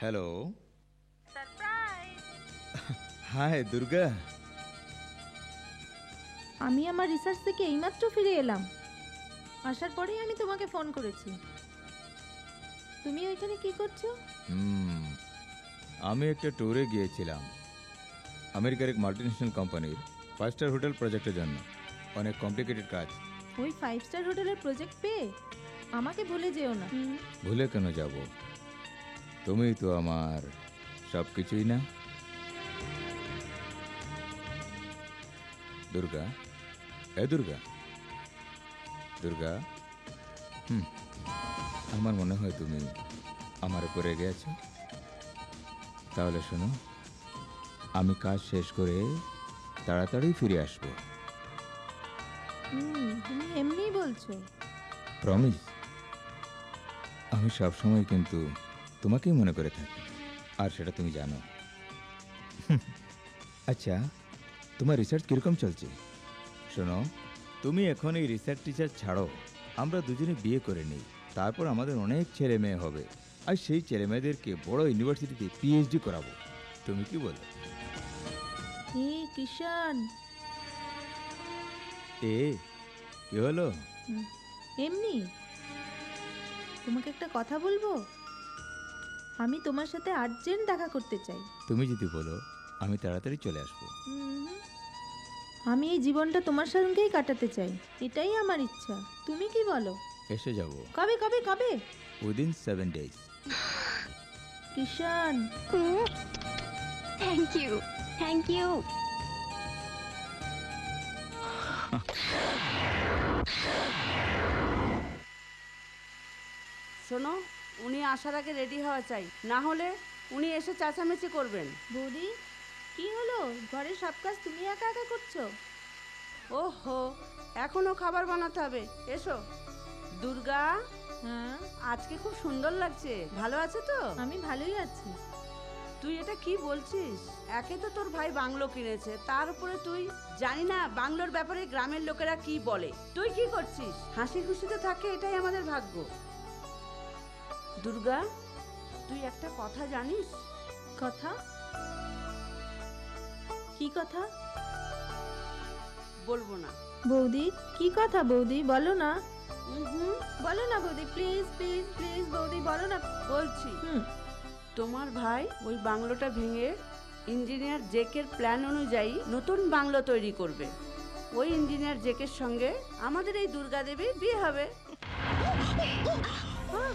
Hello. Surprise. High Durga. আমি আমার research থেকে এইমাত্র ফিরে এলাম। আসার পরেই আমি তোমাকে ফোন করেছি। তুমি ওইখানে কি করছো? আমি একটা ট্যুরে গিয়েছিলাম আমেরিকার এক মাল্টিন্যাশনাল কোম্পানির 5 স্টার হোটেল প্রজেক্টের জন্য। অনেক কমপ্লিকেটেড কাজ। ওই 5 স্টার হোটেলের প্রজেক্ট পেয়ে আমাকে ভুলে যেও না। ভুলে কেন যাব? তুমি তো আমার সব কিছুই না। দুর্গা, এ দুর্গা, দুর্গা। আমার মনে হয় তুমি আমার উপরে রেগে আছো। তাহলে শোনো, আমি কাজ শেষ করে তাড়াতাড়ি ফিরে আসবো। তুমি এমনিই বলছো? প্রমিস। আমি সবসময় কিন্তু তোমাকেই মনে করে থাকি, আর সেটা তুমি জানো। আচ্ছা, তোমার রিসার্চ কীরকম চলছে? শোনো, তুমি এখন এই রিসার্চ টিচার ছাড়ো, আমরা দুজনে বিয়ে করে নিই, তারপর আমাদের অনেক ছেলে মেয়ে হবে, আর সেই ছেলে মেয়েদেরকে বড় ইউনিভার্সিটিতে পিএইচডি করাবো। তুমি কি বলো? কিষান। কি হলো? এমনি তোমাকে একটা কথা বলবো। আমি তোমার সাথে আর্জেন্ট দেখা করতে চাই। তুমি যদি বলো আমি তাড়াতাড়ি চলে আসবো। আমি এই জীবনটা তোমার সঙ্গেই কাটাতে চাই, এটাই আমার ইচ্ছা। তুমি কি বলো? এসে যাব। কবে কবে কবে? Within 7 days। Kishan. Thank you, thank you. শোনো, উনি আসার আগে রেডি হওয়া চাই, না হলে উনি এসে চেঁচামেচি করবেন। বৌদি, কি হলো? ঘরের সব কাজ তুমি একা একা করছো? ওহো, এখনো খাবার বানাতে হবে। এসো। দুর্গা, হ্যাঁ, আজকে খুব সুন্দর লাগছে। ভালো আছে তো? আমি ভালোই আছি। তুই এটা কি বলছিস? একে তো তোর ভাই বাংলো কিনেছে, তার উপরে তুই জানি না বাংলোর ব্যাপারে গ্রামের লোকেরা কি বলে। তুই কি করছিস? হাসি খুশিতে থাকে, এটাই আমাদের ভাগ্য। দুর্গা, তুই একটা কথা জানিস? কথা? কি কথা? বলবো না। বৌদি, কি কথা বৌদি? বলো না। বলো না বৌদি, প্লিজ প্লিজ প্লিজ বৌদি, বলো না। বলছি, তোমার ভাই ওই বাংলোটা ভেঙে ইঞ্জিনিয়ার জেকের প্ল্যান অনুযায়ী নতুন বাংলো তৈরি করবে। ওই ইঞ্জিনিয়ার জেকের সঙ্গে আমাদের এই দুর্গা দেবীর বিয়ে হবে।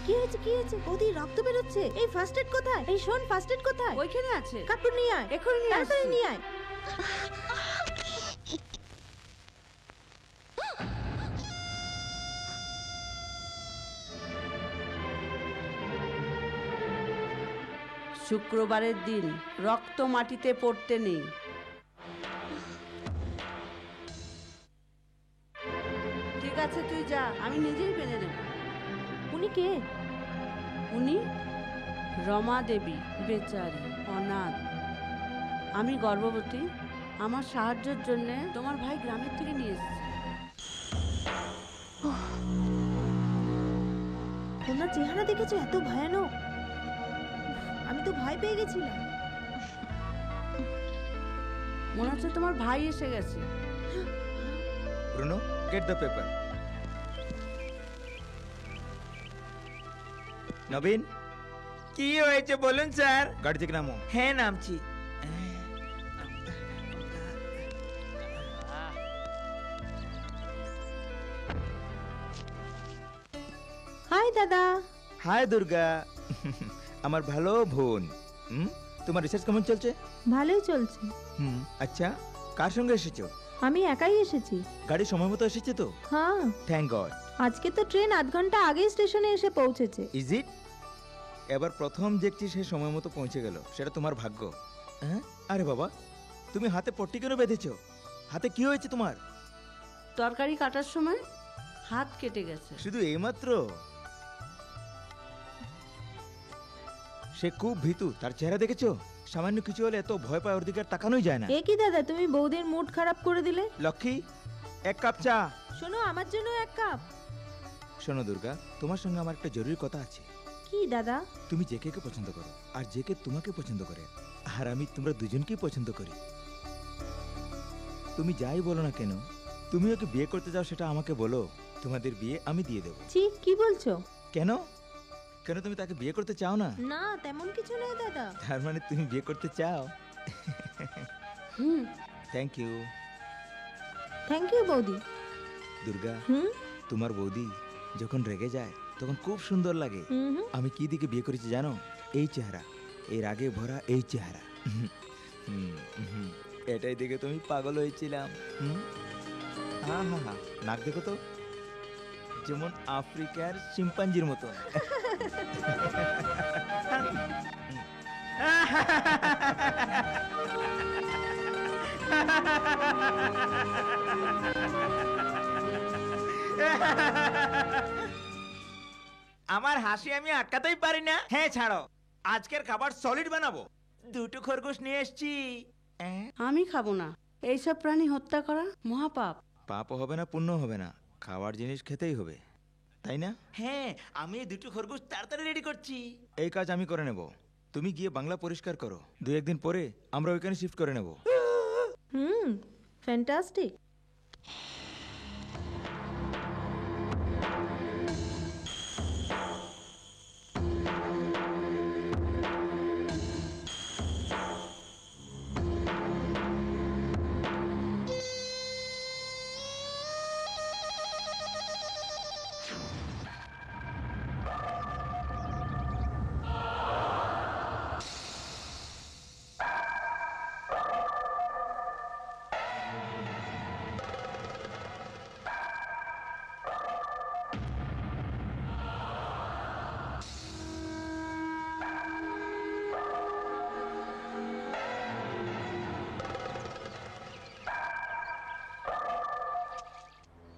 কি হয়েছে কি হয়েছে? বৌদি, রক্ত বেরোচ্ছে। এই ফার্স্ট এড কোথায়? এই শোন, ফার্স্ট এড কোথায়? ওইখানে আছে। কাপড় নিয়ে আয়, এখনই নিয়ে তাড়াতাড়ি আসছি। নিয়ে আয়। শুক্রবারের দিন রক্ত মাটিতে পড়তে নেই। ঠিক আছে, তুই যা, আমি নিজেই বেঁধে নেব। উনি কে? উনি রমা দেবী, বেচারি অনাথ। আমি গর্ভবতী, আমার সাহায্যের জন্য তোমার ভাই গ্রামের থেকে নিয়ে এসেছে। ওনার চেহারা দেখেছো? এত ভয়ানক, আমি তো ভয় পেয়ে গেছিলাম। মনে হচ্ছে তোমার ভাই এসে গেছে। Bruno, get the paper. Nabin, কি হয়েছে বলুন স্যার? গাড়ি থেকে নামো। হ্যাঁ, নামছি। হাই দাদা। হাই দুর্গা। আমার ভালো বোন। তোমার রিসার্চ কেমন চলছে? ভালোই চলছে। আচ্ছা, কার সঙ্গে এসেছো? আমি একাই এসেছি। গাড়ি সময় মতো এসেছে তো? হ্যাঁ, থ্যাংক গড। আজকে তো ট্রেন আধ ঘন্টা আগেই স্টেশনে এসে পৌঁছেছে। Is it? এবার প্রথম দেখছি সে সময় মতো পৌঁছে গেল, সেটা তোমার ভাগ্য। হ্যাঁ, আরে বাবা, তুমি হাতে পট্টি কেন বেঁধেছো? হাতে কি হয়েছে তোমার? তরকারি কাটার সময় হাত কেটে গেছে। শুধু এইমাত্র? সে খুব ভীতু, তার চেহারা দেখেছো? সামান্য কিছু হলে এত ভয় পায়, ওর দিকে আর তাকানোই যায় না। এ কি দাদা, তুমি বৌদির মুড খারাপ করে দিলে। লক্ষ্মী, এক কাপ চা। শোনো, আমার জন্য এক কাপ। শোনো দুর্গা, তোমার সঙ্গে আমার একটা জরুরি কথা আছে। কি দাদা? তুমি জেকে কে পছন্দ করো আর জেকে তোমাকে পছন্দ করে, আর আমি তোমরা দুজনকেই পছন্দ করি। তুমি যাই বলো না কেন, তুমি ওকে বিয়ে করতে যাও সেটা আমাকে বলো, তোমাদের বিয়ে আমি দিয়ে দেবো। জি, কি বলছো? কেন কেন তুমি তাকে বিয়ে করতে চাও না? না, তেমন কিছু নেই দাদা। তার মানে তুমি বিয়ে করতে চাও? হুম। Thank you. থ্যাংক ইউ বৌদি। দুর্গা, হুম তোমার বৌদি যখন রেগে যায় তখন খুব সুন্দর লাগে। হুম হুম। আমি কি দিকে বিয়ে করেছি জানো? এই চেহারা, এই রাগে ভরা এই চেহারা। এটাই দেখে তুমি পাগল হয়েছিলাম। হ্যাঁ হ্যাঁ হ্যাঁ, নাক দেখো তো, যেমন আফ্রিকার শিম্পাঞ্জির মতো। আমার হাসি আমি আটকাতেই পারি না। হ্যাঁ ছাড়ো, আজকের খাবার সলিড বানাবো। দুটো খরগোশ নিয়ে এসেছি। আমি খাবো না, এইসব প্রাণী হত্যা করা মহাপাপ। পাপও হবে না, পুণ্য হবে না, খাবার জিনিস খেতেই হবে, তাই না? হ্যাঁ, আমি এই দুটো খরগোশ তাড়াতাড়ি রেডি করছি। এই কাজ আমি করে নেব, তুমি গিয়ে বাংলা পরিষ্কার করো। 2-1 দিন পরে আমরা ওইখানে শিফট করে নেব। হুম, ফ্যান্টাস্টিক।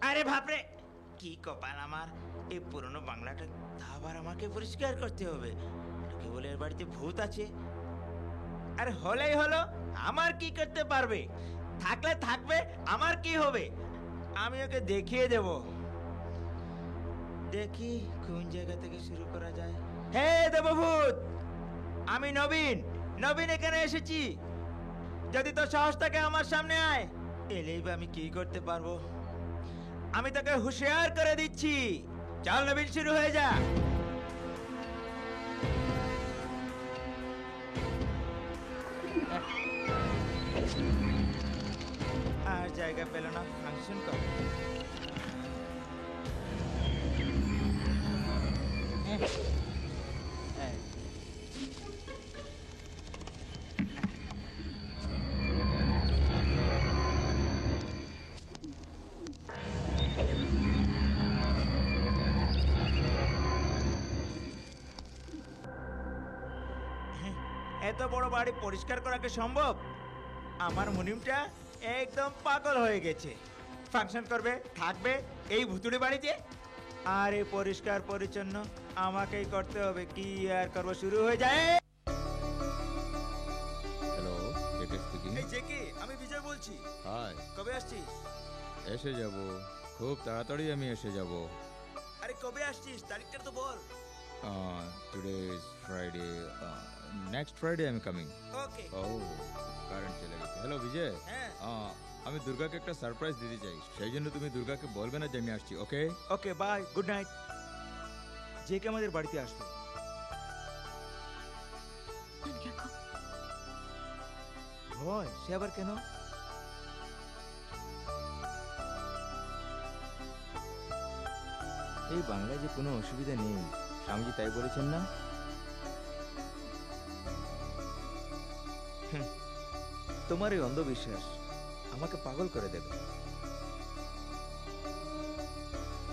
আরে বাপরে, কি কপাল আমার! এই পুরনো বাংলাটা আবার আমাকে পরিষ্কার করতে হবে। লোকে বলে এর বাড়িতে ভূত আছে। আরে হলেই হলো, আমার কি করতে পারবে? থাকলে থাকবে, আমার কি হবে? আমি ওকে দেখিয়ে দেব। দেখি কোন জায়গা থেকে শুরু করা যায়। হে দেবভূত, আমি নবীন। নবীন এখানে এসেছি। যদি তোর সাহস থাকে আমার সামনে আয়। এলেই বা আমি কি করতে পারবো? আমি তোকে হুঁশিয়ার করে দিচ্ছি। চল নবীন, শুরু হয়ে যা। আর জায়গা পেল না, ফাংশন কর। এত বড় বাড়ি পরিষ্কার করা কি সম্ভব? আমার মুনিমটা একদম পাগল হয়ে গেছে। ফাংশন করবে, থাকবে এই ভুতুড়ে বাড়িতে। আর এই পরিষ্কার পরিচ্ছন্ন আমাকেই করতে হবে। কি আর করবো, শুরু হয়ে যায়। Hello, JK speaking. এই জেকি, আমি বিজয় বলছি। হাই, কবে আসছিস? এসে যাব, খুব তাড়াতাড়ি আমি এসে যাব। আরে কবে আসছিস, তারিখটা তো বল। Today is Friday, next Friday I am coming. Okay. ও, কারেন্ট চলে গেছে। হ্যালো বিজয়, হ্যাঁ। আমি দুর্গাকে একটা সারপ্রাইজ দিতে চাই, সেই জন্য তুমি দুর্গাকে বলবে না যে আমি আসছি, ওকে? ওকে, বাই, গুড নাইট। জেকে আমাদের বাড়িতে আসবে। ভয়, সে আবার কেন? এই বাংলায় যে কোনো অসুবিধা নেই, স্বামীজি তাই বলেছেন না? তোমার এই অন্ধবিশ্বাস আমাকে পাগল করে দেবে।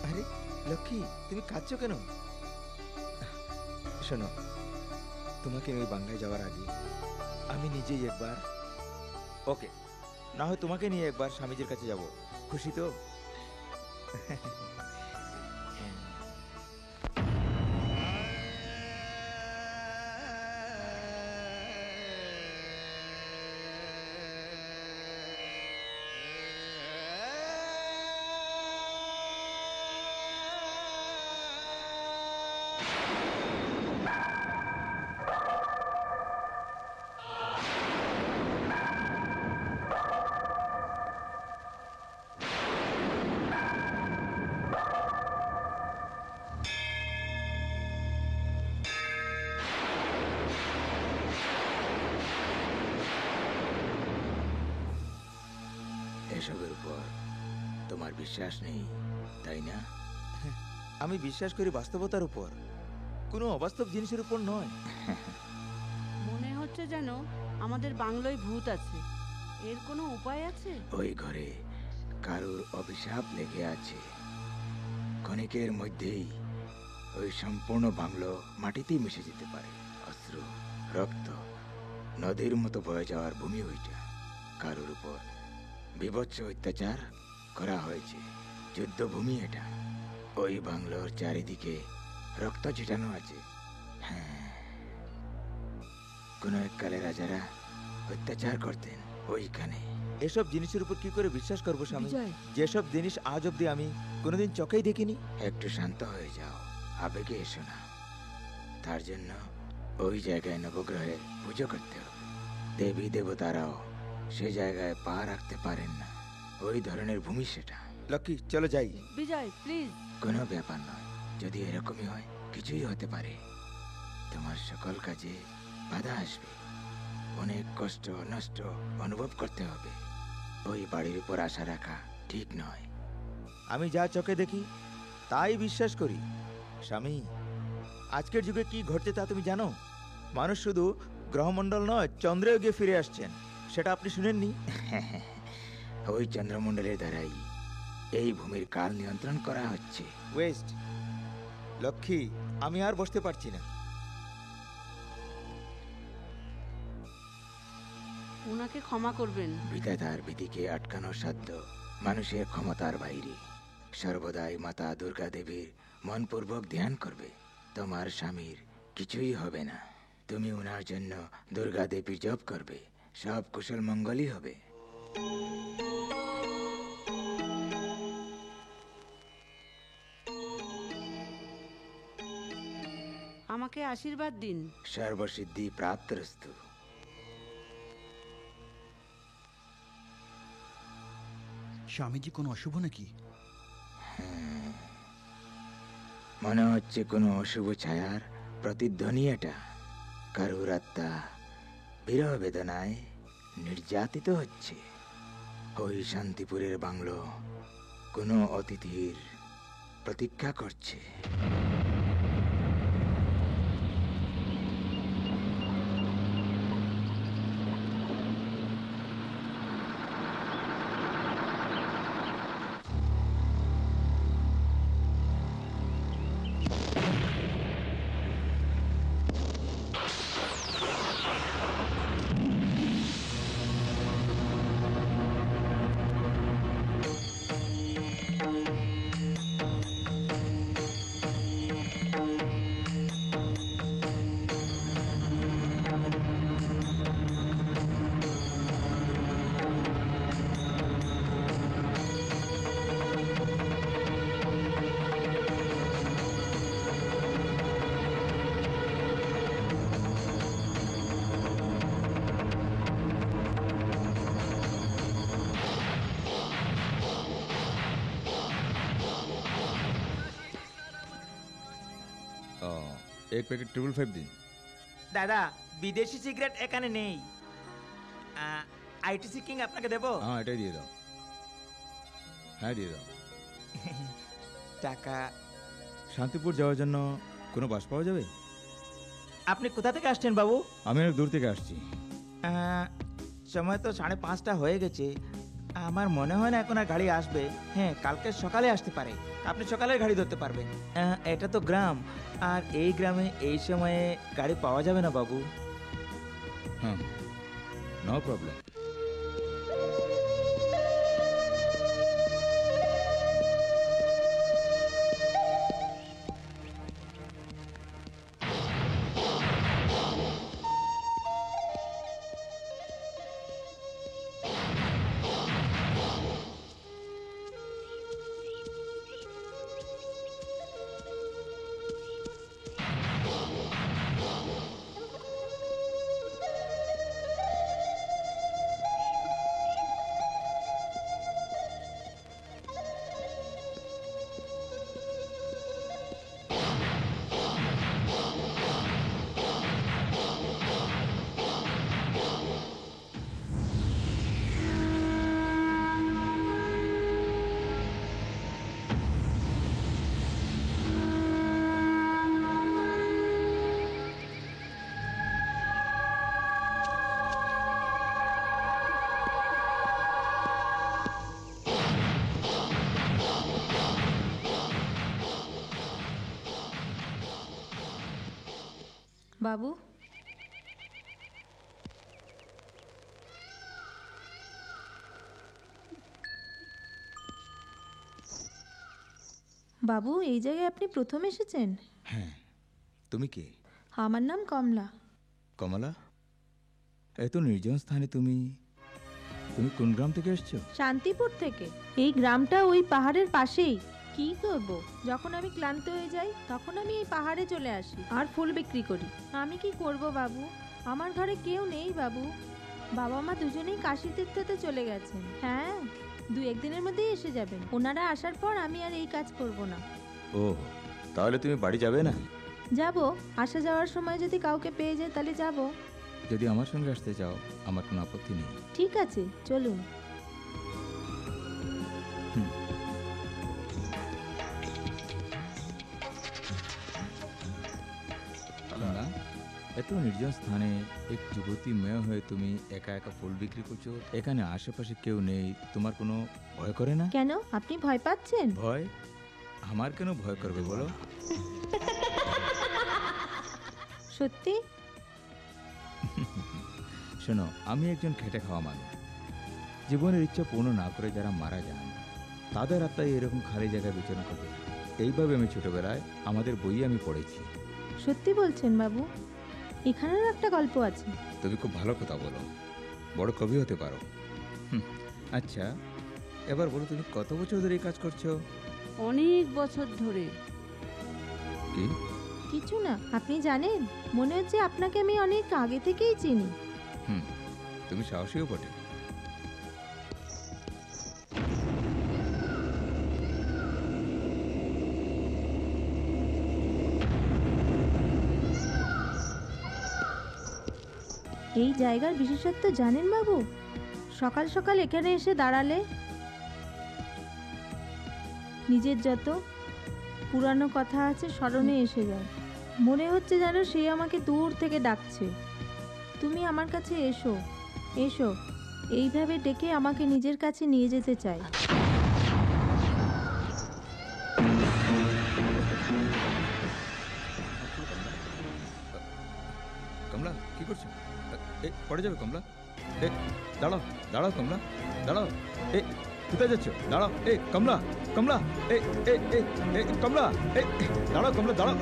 আরে লক্ষ্মী, তুমি কাঁদছো কেন? শোনো, তোমাকে ওই বাংলায় যাওয়ার আগে আমি নিজেই একবার, ওকে, না হয় তোমাকে নিয়ে একবার স্বামীজির কাছে যাব। খুশি তো? এসবের উপর তোমার বিশ্বাস নেই, তাই না? আমি বিশ্বাস করি বাস্তবতার উপর, কোনো অবাস্তব জিনিসের উপর নয়। মনে হচ্ছে যেন আমাদের বাংলোয় ভূত আছে। এর কোনো উপায় আছে? ওই ঘরে কারুর অভিশাপ লেগে আছে। ক্ষণিকের মধ্যেই ওই সম্পূর্ণ বাংলো মাটিতেই মিশে যেতে পারে। অশ্রু, রক্ত, নদীর মতো বয়ে যাওয়ার ভূমি ওইটা। কারুর উপর বিভৎস অত্যাচার করা হয়েছে, যুদ্ধভূমি এটা। ওই বাংলোর চারিদিকে রক্ত ছিটানো আছে। হ্যাঁ, কোনো এককালে রাজারা অত্যাচার করতেন ওইখানে। এসব জিনিসের উপর কি করে বিশ্বাস করবো স্বামী, বিজয়। যেসব জিনিস আজ অব্দি আমি কোনোদিন চোখেই দেখিনি। একটু শান্ত হয়ে যাও, আবেগে এসো না। তার জন্য ওই জায়গায় নবগ্রহের পুজো করতে হবে। দেবী দেবতারাও সে জায়গায় পা রাখতে পারেন না, ওই ধরনের ভূমি সেটা। লক্ষ্মী, চলো যাই। বিজয় প্লিজ। কোনো ব্যাপার নয়, যদি এরকমই হয় কিছুই হতে পারে। তোমার সকল কাজে বাধা আসবে, অনেক কষ্ট নষ্ট অনুভব করতে হবে। ওই বাড়ির উপর আশা রাখা ঠিক নয়। আমি যা চোখে দেখি তাই বিশ্বাস করি। স্বামী, আজকের যুগে কি ঘটছে তা তুমি জানো? মানুষ শুধু গ্রহমণ্ডল নয়, চন্দ্রেও গিয়ে ফিরে আসছেন। সেটা আপনি শুনেননি? ওই চন্দ্রমণ্ডলের দ্বারাই এই ভূমির কাল নিয়ন্ত্রণ করা হচ্ছে। ওয়েস্ট, লক্ষ্মী, আমি আর বসতে পারছি না। ওনাকে ক্ষমা করবেন। বিধাতার বিধিকে আটকানোর সাধ্য মানুষের ক্ষমতার বাইরে। সর্বদাই মাতা দুর্গা দেবীর মনপূর্বক ধ্যান করবে, তোমার স্বামীর কিছুই হবে না। তুমি ওনার জন্য দুর্গা দেবীর জপ করবে, সব কুশল মঙ্গলই হবে। আমাকে আশীর্বাদ দিন। সর্বসিদ্ধি প্রাপ্তরস্তু। স্বামীজি কোনো অশুভ নাকি? মনে হচ্ছে কোনো অশুভ ছায়ার প্রতিধ্বনি এটা। কারুর আত্মা বিরহ বেদনায় নির্যাতিত হচ্ছে। ওই শান্তিপুরের বাংলো কোনো অতিথির প্রতীক্ষা করছে। এক প্যাকেট 555 দিন। দাদা, বিদেশি সিগারেট এখানে নেই। আইটিসি কিং আপনাকে দেবো? হ্যাঁ, এটাই দিয়ে দাও। হ্যাঁ, দিয়ে দাও। টাকা? শান্তিপুর যাওয়ার জন্য কোনো বাস পাওয়া যাবে? আপনি কোথা থেকে আসছেন বাবু? আমি অনেক দূর থেকে আসছি। সময় তো 5:30 হয়ে গেছে। আমার মনে হয় না এখন আর গাড়ি আসবে। হ্যাঁ, কালকে সকালে আসতে পারে। আপনি সকালে গাড়ি ধরতে পারবেন। এটা তো গ্রাম, আর এই গ্রামে এই সময়ে গাড়ি পাওয়া যাবে না বাবু। হ্যাঁ, নো প্রবলেম। বাবু, বাবু, এই জায়গায় আপনি প্রথম এসেছেন? হ্যাঁ, তুমি কে? আমার নাম কমলা। কমলা, এত নির্জন স্থানে তুমি তুমি কোন গ্রাম থেকে এসছো? শান্তিপুর থেকে। এই গ্রামটা ওই পাহাড়ের পাশেই। কি করব, যখন আমি ক্লান্ত হয়ে যাই তখন আমি এই পাহাড়ে চলে আসি আর ফুল বিক্রি করি। আমি কি করব বাবু, আমার ঘরে কেউ নেই বাবু। বাবা মা দুজনেই কাশী তীর্থতে চলে গেছেন। হ্যাঁ, 2-1 দিনের মধ্যেই এসে যাবেন। ওনারা আসার পর আমি আর এই কাজ করব না। ও, তাহলে তুমি বাড়ি যাবে না? যাব, আসা যাওয়ার সময় যদি কাউকে পেয়ে যাই তাহলে যাব। যদি আমার সঙ্গে আসতে চাও আমার কোনো আপত্তি নেই। ঠিক আছে, চলুন। কমলা, এত নির্জন স্থানে এক যুবতী মেয়ে হয়ে তুমি একা একা ফুল বিক্রি করছো, এখানে আশেপাশে কেউ নেই, তোমার কোনো ভয় করে না? কেন, আপনি ভয় পাচ্ছেন? ভয়? আমার কেন ভয় করবে বলো? সত্যি? শোনো, আমি একজন খেটে খাওয়া মানুষ। জীবনের ইচ্ছা পূর্ণ না করে যারা মারা যান তাদের আত্মায় এরকম খালি জায়গায় বিচরণ করতে হয়। এইভাবে আমি ছোটবেলায় আমাদের বইয়ে আমি পড়েছি। সত্যি বলছেন বাবু? এখানেও একটা গল্প আছে। তুমি খুব ভালো কথা বলো, বড় কবি হতে পারো। আচ্ছা, এবার বলো তুমি কত বছর ধরে এই কাজ করছো? অনেক বছর ধরে। কি? কিছু না, আপনি জানেন, মনে হচ্ছে আপনাকে আমি অনেক আগে থেকেই চিনি। তুমি সাহসীও বটে। এই জায়গার বিশেষত্ব জানেন বাবু? সকাল সকাল এখানে এসে দাঁড়ালে নিজের যত পুরানো কথা আছে স্মরণে এসে যায়। মনে হচ্ছে যেন সে আমাকে দূর থেকে ডাকছে, তুমি আমার কাছে এসো এসো, এইভাবে ডেকে আমাকে নিজের কাছে নিয়ে যেতে চায়। কমলা, কি করছো? পড়ে যাবে কমলা। দাঁড়াও দাঁড়াও কমলা, দাঁড়াও। কোথায় যাচ্ছ? দাঁড়াও। কমলা, কমলা, কমলা, দাঁড়াও কমলা, দাঁড়াও।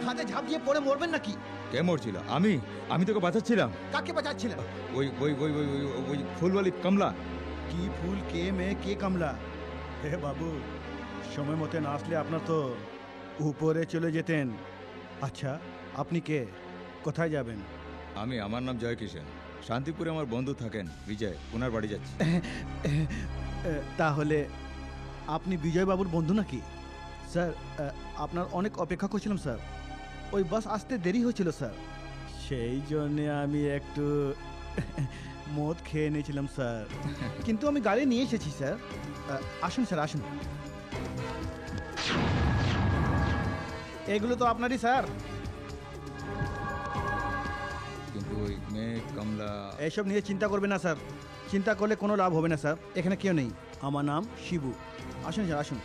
হাতে ঝাঁপ দিয়ে পড়ে মরবেন নাকি? কে মরছিল? আমি আমি তোকে বাঁচাচ্ছিলাম। কাকে বাঁচাচ্ছিলেন? ওই ওই ওই ওই ওই ফুলওয়ালি কমলা। কি ফুল, কে মেয়ে, কে কামলা? হে বাবু, সময় মতো না আসলে আপনার তো উপরে চলে যেতেন। আচ্ছা, আপনি কে, কোথায় যাবেন? আমার নাম জয় কিষেন। শান্তিপুরে আমার বন্ধু থাকেন বিজয়, ওনার বাড়ি যাচ্ছি। তাহলে আপনি বিজয় বাবুর বন্ধু নাকি? স্যার, আপনার অনেক অপেক্ষা করছিলাম স্যার, ওই বাস আসতে দেরি হয়েছিল স্যার, সেই জন্যে আমি একটু মদ খেয়ে নিয়েছিলাম স্যার, কিন্তু আমি গাড়ি নিয়ে এসেছি স্যার। আসুন স্যার, আসুন। এগুলো তো আপনারই স্যার। কিন্তু ওই মেয়ে কমলা। এইসব নিয়ে চিন্তা করবে না স্যার, চিন্তা করলে কোনো লাভ হবে না স্যার, এখানে কেউ নেই। আমার নাম শিবু। আসুন স্যার, আসুন।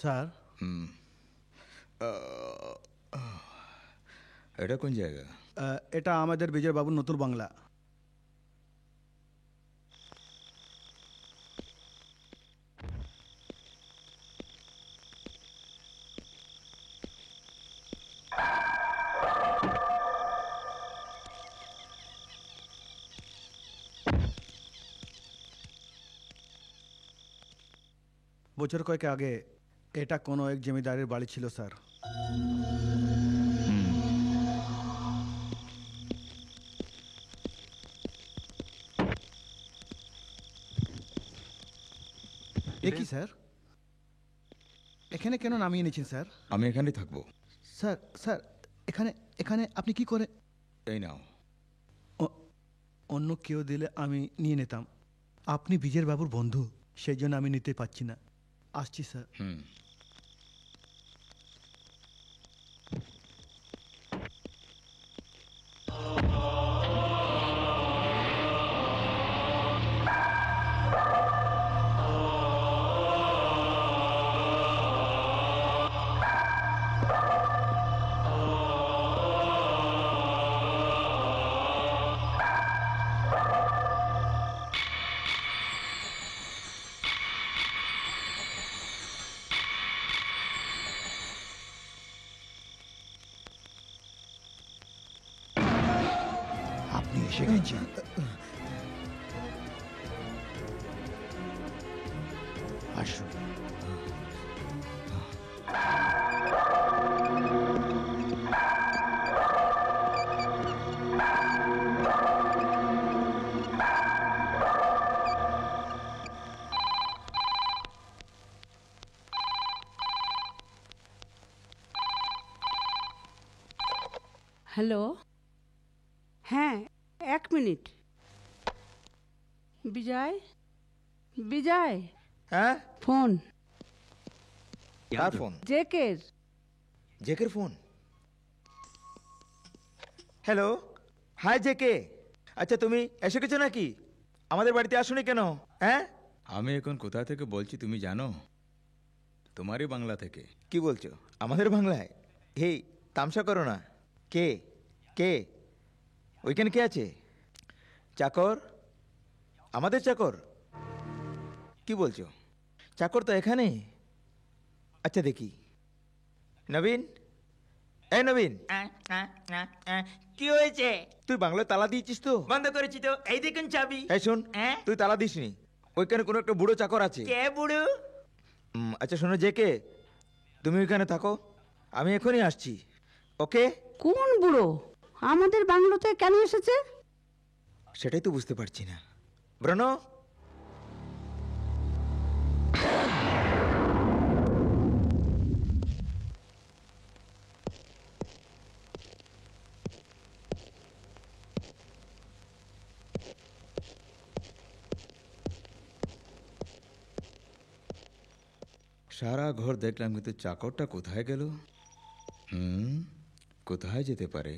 স্যার, এটা কোন জায়গা? এটা আমাদের বিজয়বাবুর নতুন বাংলা। বছর কয়েক আগে এটা কোনো এক জমিদারের বাড়ি ছিল স্যার। এ কি স্যার, এখানে কেন নামিয়ে নিয়েছেন স্যার? আমি এখানেই থাকবো। স্যার স্যার এখানে এখানে আপনি কি করে? এই নাও। অন্য কেউ দিলে আমি নিয়ে নিতাম, আপনি বিজয় বাবুর বন্ধু, সেই জন্য আমি নিতে পারছি না। আসছি স্যার। হুম। আপনি এসে গেছেন। আসুন। হ্যালো, হ্যাঁ 1 মিনিট। বিজয়, বিজয় হ্যাঁ, ফোন, কার ফোন? জেকের। জেকের ফোন। Hello, high JK. আচ্ছা, তুমি এসে গেছো নাকি? আমাদের বাড়িতে আসোনি কেন? হ্যাঁ, আমি এখন কোথা থেকে বলছি তুমি জানো? তোমারই বাংলা থেকে। কি বলছো? আমাদের বাংলায়? এই তামসা করো না। কে কে ওইখানে কে আছে? চাকর? আমাদের চাকর? কি বলছো? চাকর তো এখানে। আচ্ছা দেখি। নবীন, এই নবীন, কি হয়েছে? তুই বাংলায় তালা দিয়েছিস তো? বন্ধ করেছি তো, এই দেখুন চাবি। এই শোন, হ্যাঁ? তুই তালা দিসনি। ওইখানে কোনো একটা বুড়ো চাকর আছে। কে বুড়ো? আচ্ছা শোনো যে কে, তুমি ওইখানে থাকো, আমি এখনই আসছি। ওকে? কোন বুড়ো আমাদের বাংলোতে কেন এসেছে? সেটাই তো বুঝতে পারছি না। ব্রণ, সারা ঘর দেখলাম, কিন্তু চাকরটা কোথায় গেল? কোথায় যেতে পারে?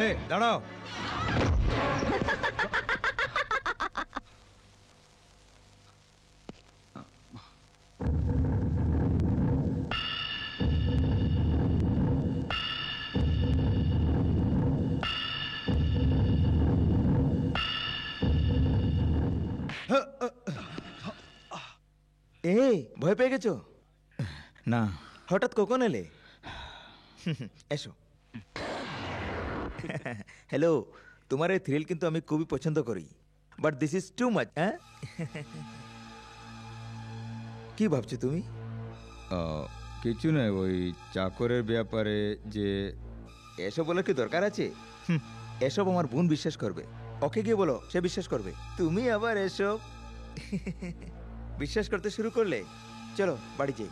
এই দাঁড়াও। এই ভয় পেয়ে গেছো? না, হঠাৎ কখন এলে? এসো। হ্যালো, তোমার এই থ্রিল কিন্তু আমি খুবই পছন্দ করি, but this is too much. হ্যাঁ, কি ভাবছো তুমি? কিছু নয়, ওই চাকরের ব্যাপারে যে। এসব বলার কি দরকার আছে? এসব আমার বোন বিশ্বাস করবে। ওকে গিয়ে বলো, সে বিশ্বাস করবে। তুমি আবার এসব বিশ্বাস করতে শুরু করলে। চলো বাড়ি যাই।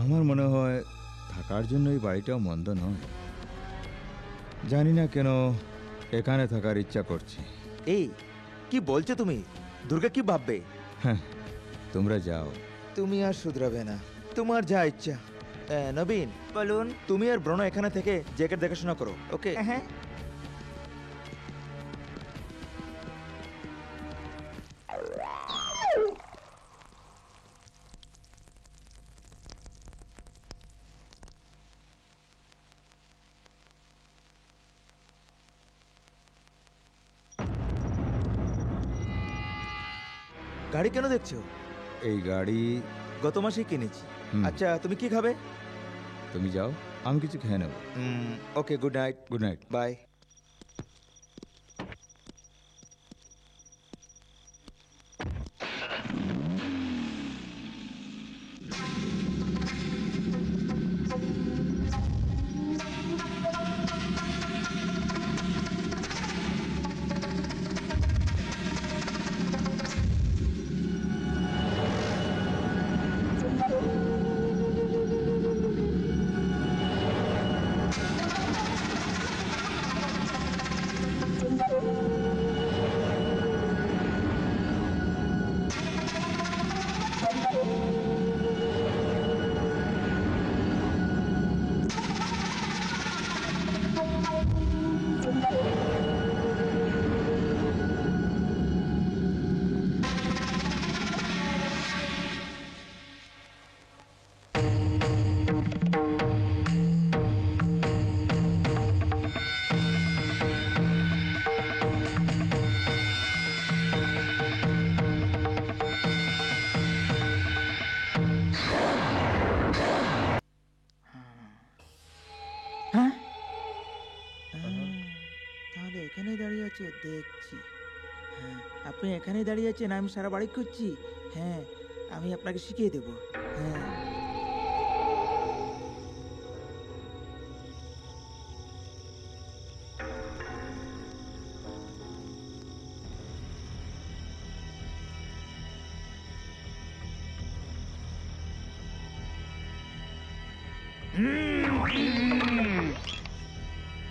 আমার মনে হয় থাকার জন্য এই বাড়িটাও মন্দ নয়। জানি না কেন এখানে থাকার ইচ্ছা করছে। এই কি বলছো তুমি? দুর্গা কি ভাববে? হ্যাঁ, তোমরা যাও। তুমি আর শুধরাবে না, তোমার যা ইচ্ছা। নবীন, বলুন। তুমি আর ব্রণ এখানে থেকে জ্যাকেট দেখাশোনা করো। ওকে? হ্যাঁ। গাড়ি কেন দেখছো? এই গাড়ি গত মাসেই কিনেছি। আচ্ছা, তুমি কি খাবে? তুমি যাও, আমি কিছু খেয়ে নেব। Okay, good night. Good night, bye. তাহলে এখানেই দাঁড়িয়ে আছো, দেখছি। হ্যাঁ, আপনি এখানেই দাঁড়িয়ে আছেন, আমি সারা বাড়ি খুঁজছি। হ্যাঁ, আমি আপনাকে শিখিয়ে দেবো। হ্যাঁ,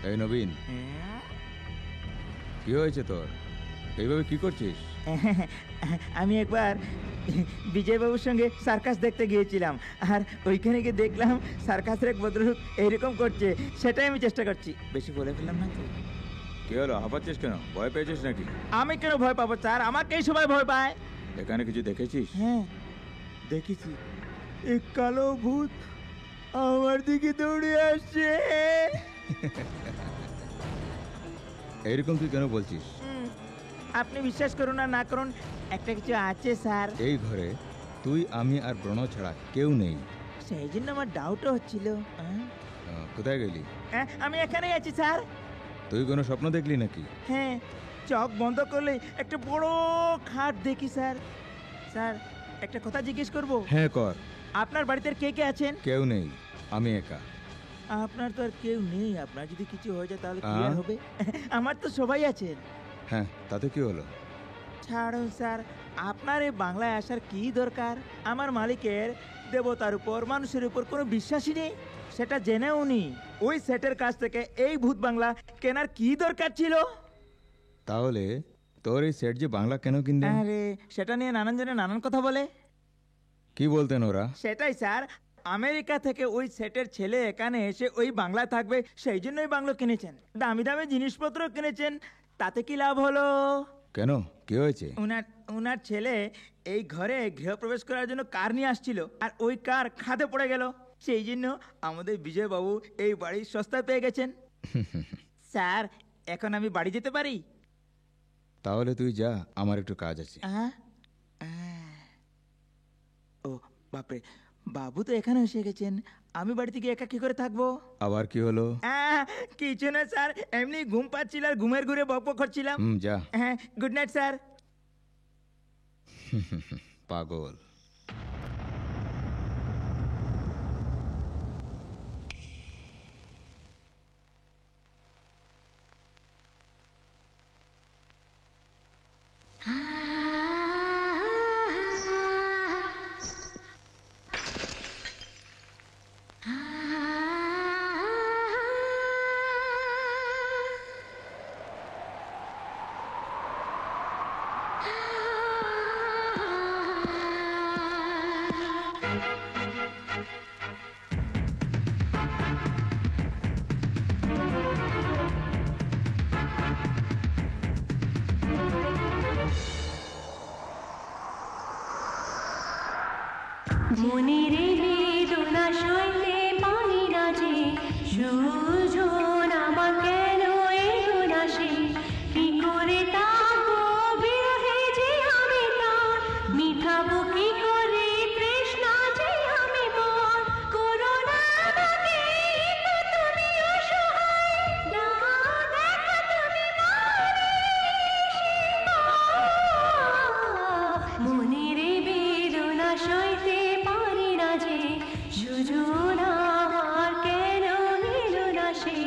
এই নবীন, কি হয়েছে তোর? এইভাবে কি করছিস? আমি একবার বিজয়বাবুর সঙ্গে সার্কাস দেখতে গিয়েছিলাম, আর ওইখানে গিয়ে দেখলাম সার্কাসের এক ভদ্রলোক এইরকম করছে, সেটাই আমি চেষ্টা করছি। বেশি বলে ফেললাম না তো? কি হলো, হাঁপাচ্ছিস কেন? ভয় পেয়েছিস নাকি? আমি কেন ভয় পাবো স্যার? আমাকেই সবাই ভয় পায়। এখানে কিছু দেখেছিস? হ্যাঁ, দেখেছি। এক কালো ভূত আমার দিকে দৌড়ে আসছে। এইরকম তুই কেন বলছিস? আপনি বিশ্বাস করুন আর না করুন, একটা কিছু আছে স্যার। এই ঘরে তুই, আমি আর ব্রণ ছাড়া কেউ নেই। সেই জন্য আমার ডাউটও হচ্ছিল। কোথায় গেলি? আমি এখানেই আছি স্যার। তুই কোনো স্বপ্ন দেখলি নাকি? হ্যাঁ, চোখ বন্ধ করলে একটা বড় খাট দেখি স্যার। স্যার, একটা কথা জিজ্ঞেস করব? হ্যাঁ, কর। আপনার বাড়িতে কে কে আছেন? কেউ নেই, আমি একা। আপনার তো আর কেউ নেই, আপনার যদি কিছু হয়ে যায় তাহলে কি আর আহ? হবে? আমার তো সবাই আছেন। হ্যাঁ, তাতে কি হলো? ছাড়ুন স্যার, আপনার এই বাংলায় আসার কি দরকার? আমার মালিকের দেবতার উপর, মানুষের উপর কোনো বিশ্বাসই নেই, সেটা জেনে উনি ওই সেটের কাছ থেকে এই ভূত বাংলা কেনার কি দরকার ছিল? তাহলে তোর এই সেট যে বাংলা কেন কিনলেন? আরে, সেটা নিয়ে নানান জনে নানান কথা বলে। কি বলতেন ওরা? সেটাই স্যার, আমেরিকা থেকে ওই সেটের ছেলে এখানে এসে ওই বাংলায় থাকবে, সেই জন্যই বাংলো কিনেছেন। দামি দামি জিনিসপত্র কিনেছেন, তাতে কি লাভ হলো? কেন, কি হয়েছে? উনার ছেলে এই ঘরে গৃহপ্রবেশ করার জন্য কার নিয়ে আসছিল, আর ওই কার খাদে পড়ে গেল। সেই জন্য আমাদের বিজয়বাবু এই বাড়ি সস্তায় পেয়ে গেছেন। স্যার, এখন আমি বাড়ি যেতে পারি? তাহলে তুই যা, আমার একটু কাজ আছে। ও বাপরে, বাবু তো এখানে এসে গেছেন, আমি বাড়িতে গিয়ে একা কি করে থাকবো? আবার কি হলো? কিছু না স্যার, এমনি ঘুম পাচ্ছিল আর ঘুমের ঘুরে বকবক করছিলাম। যা। হ্যাঁ, গুড নাইট স্যার। পাগল। মনের বেদনা সইতে পারি না যে, সুজন আমার কেন এলো না সে, কি করে তাকো বিরহে যে আমি তার বেদনা সইতে পারি না যে সুজন আমার কেন এলো না সে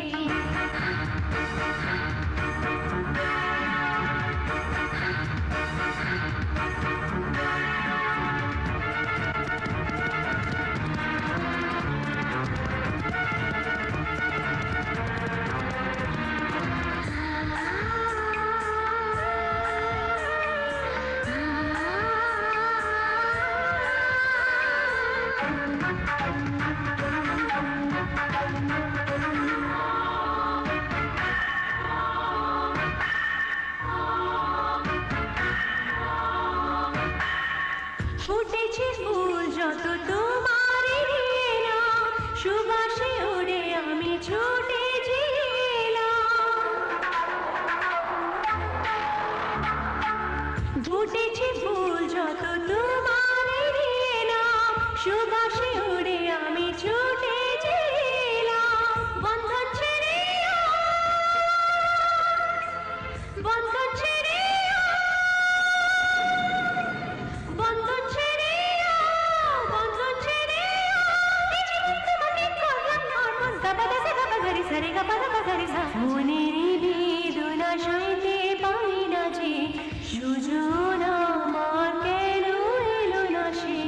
ফুটেছে ফুল যত তোমার এলাম সুবাসে ওড়ে আমি ছুটে এলাম ফুটেছে ফুল যত তোমার এলাম সুবাসে ওড়ে আমি ছুটে এলাম বন্ধন ছেড়ে বন্ধন ছেড়ে বন্ধন ছেড়ে বন্ধন ছেড়ে তোমাকে করলাম অর্পণ গাবা গাছে গাবা গারি সারে গাবা গাবা গারি সা মনের বেদনা সইতে পারি না যে সুজন আমার কেন এলো না সে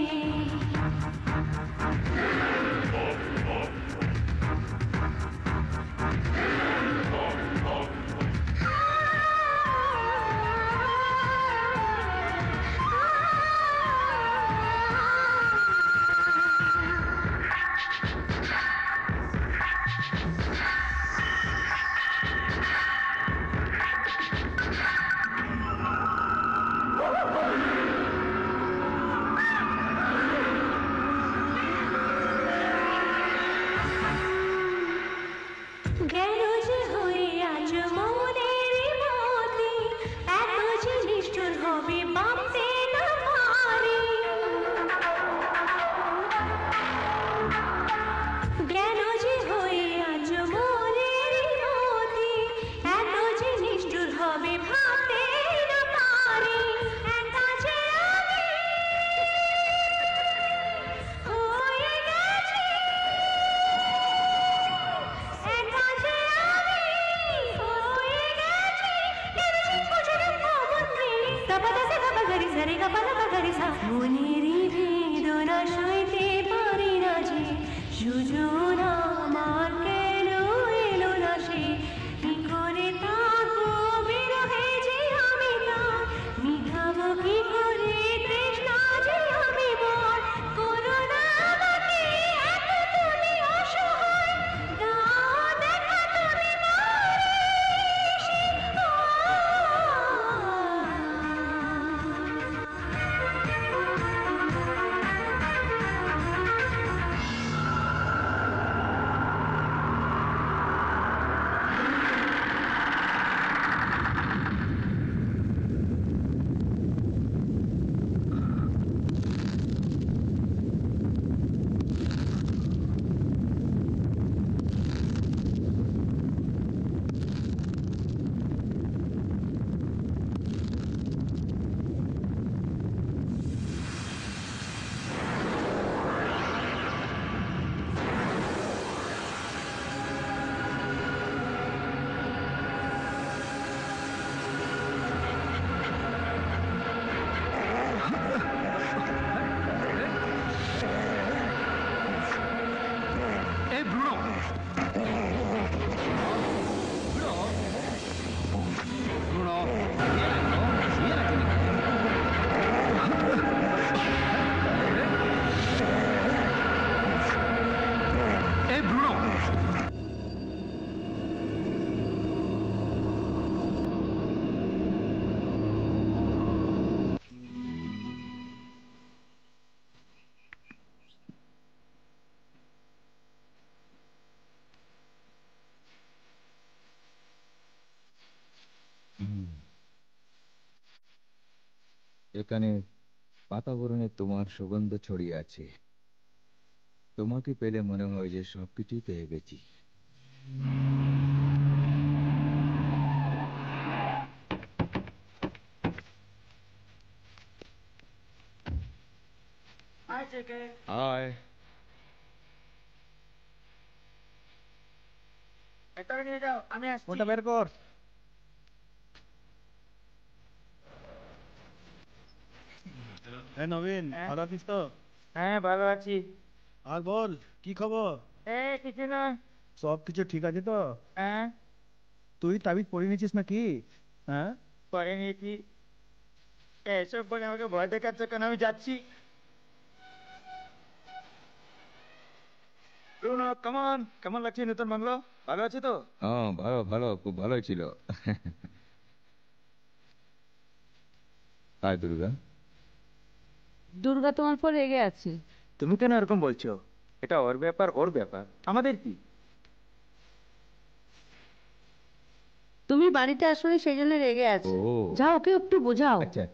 কেন যে হয়ে আজ মনের মতে এত যে নিষ্ঠুর হবে ভাবতে না পারি কেন যে হয়ে আজ মনের মতে এত যে নিষ্ঠুর হবে ভাবতে না পারি একা যে আমি হয়ে গেছি একা যে আমি হয়ে গেছি কেন বুঝলাম মন প্রেমী গাবা গাছে গাবা গারি সারে গাবা গাবা গারি সা মনের বেদনা সইতে পারি না যে সুজন আমার কেন এলো না সে কি করে থাকবো বিরহে যে আমি তার মিটাবো কি করে তৃষ্ণা যে আমি বল করো না আমাকে এত তুমি অসহায় দাও দেখা তুমি মরে এখানে বাতাবরণে তোমার সুগন্ধ ছড়িয়ে আছে। তোমাকে পেলে মনে হয় যে সবকিছুই পেয়ে গেছি। হাই। ফোনটা বের কর। হ্যাঁ নবীন, ভালো আছিস তো? হ্যাঁ ভালো আছি। আর বল, কি খবর? কিছু না। সব কিছু ঠিক আছে তো? হ্যাঁ তুই তাবিজ পড়ে নিয়েছিস নাকি? হ্যাঁ, পরে নিয়েছি। এসব বলে আমাকে ভয় দেখাচ্ছ কেন? আমি যাচ্ছি। কেমন কেমন লাগছে নতুন বাংলো? ভালো আছে তো? হ্যাঁ ভালো ভালো, খুব ভালোই ছিল। হাই দুর্গা। দুর্গা তোমার পর রেগে আছে। তুমি কেন এরকম বলছো? এটা ওর ব্যাপার, ওর ব্যাপার, আমাদের কি? তুমি বাড়িতে আসলে সেই জন্য রেগে আছে। ও যাও ওকে একটু বোঝাও। আচ্ছা।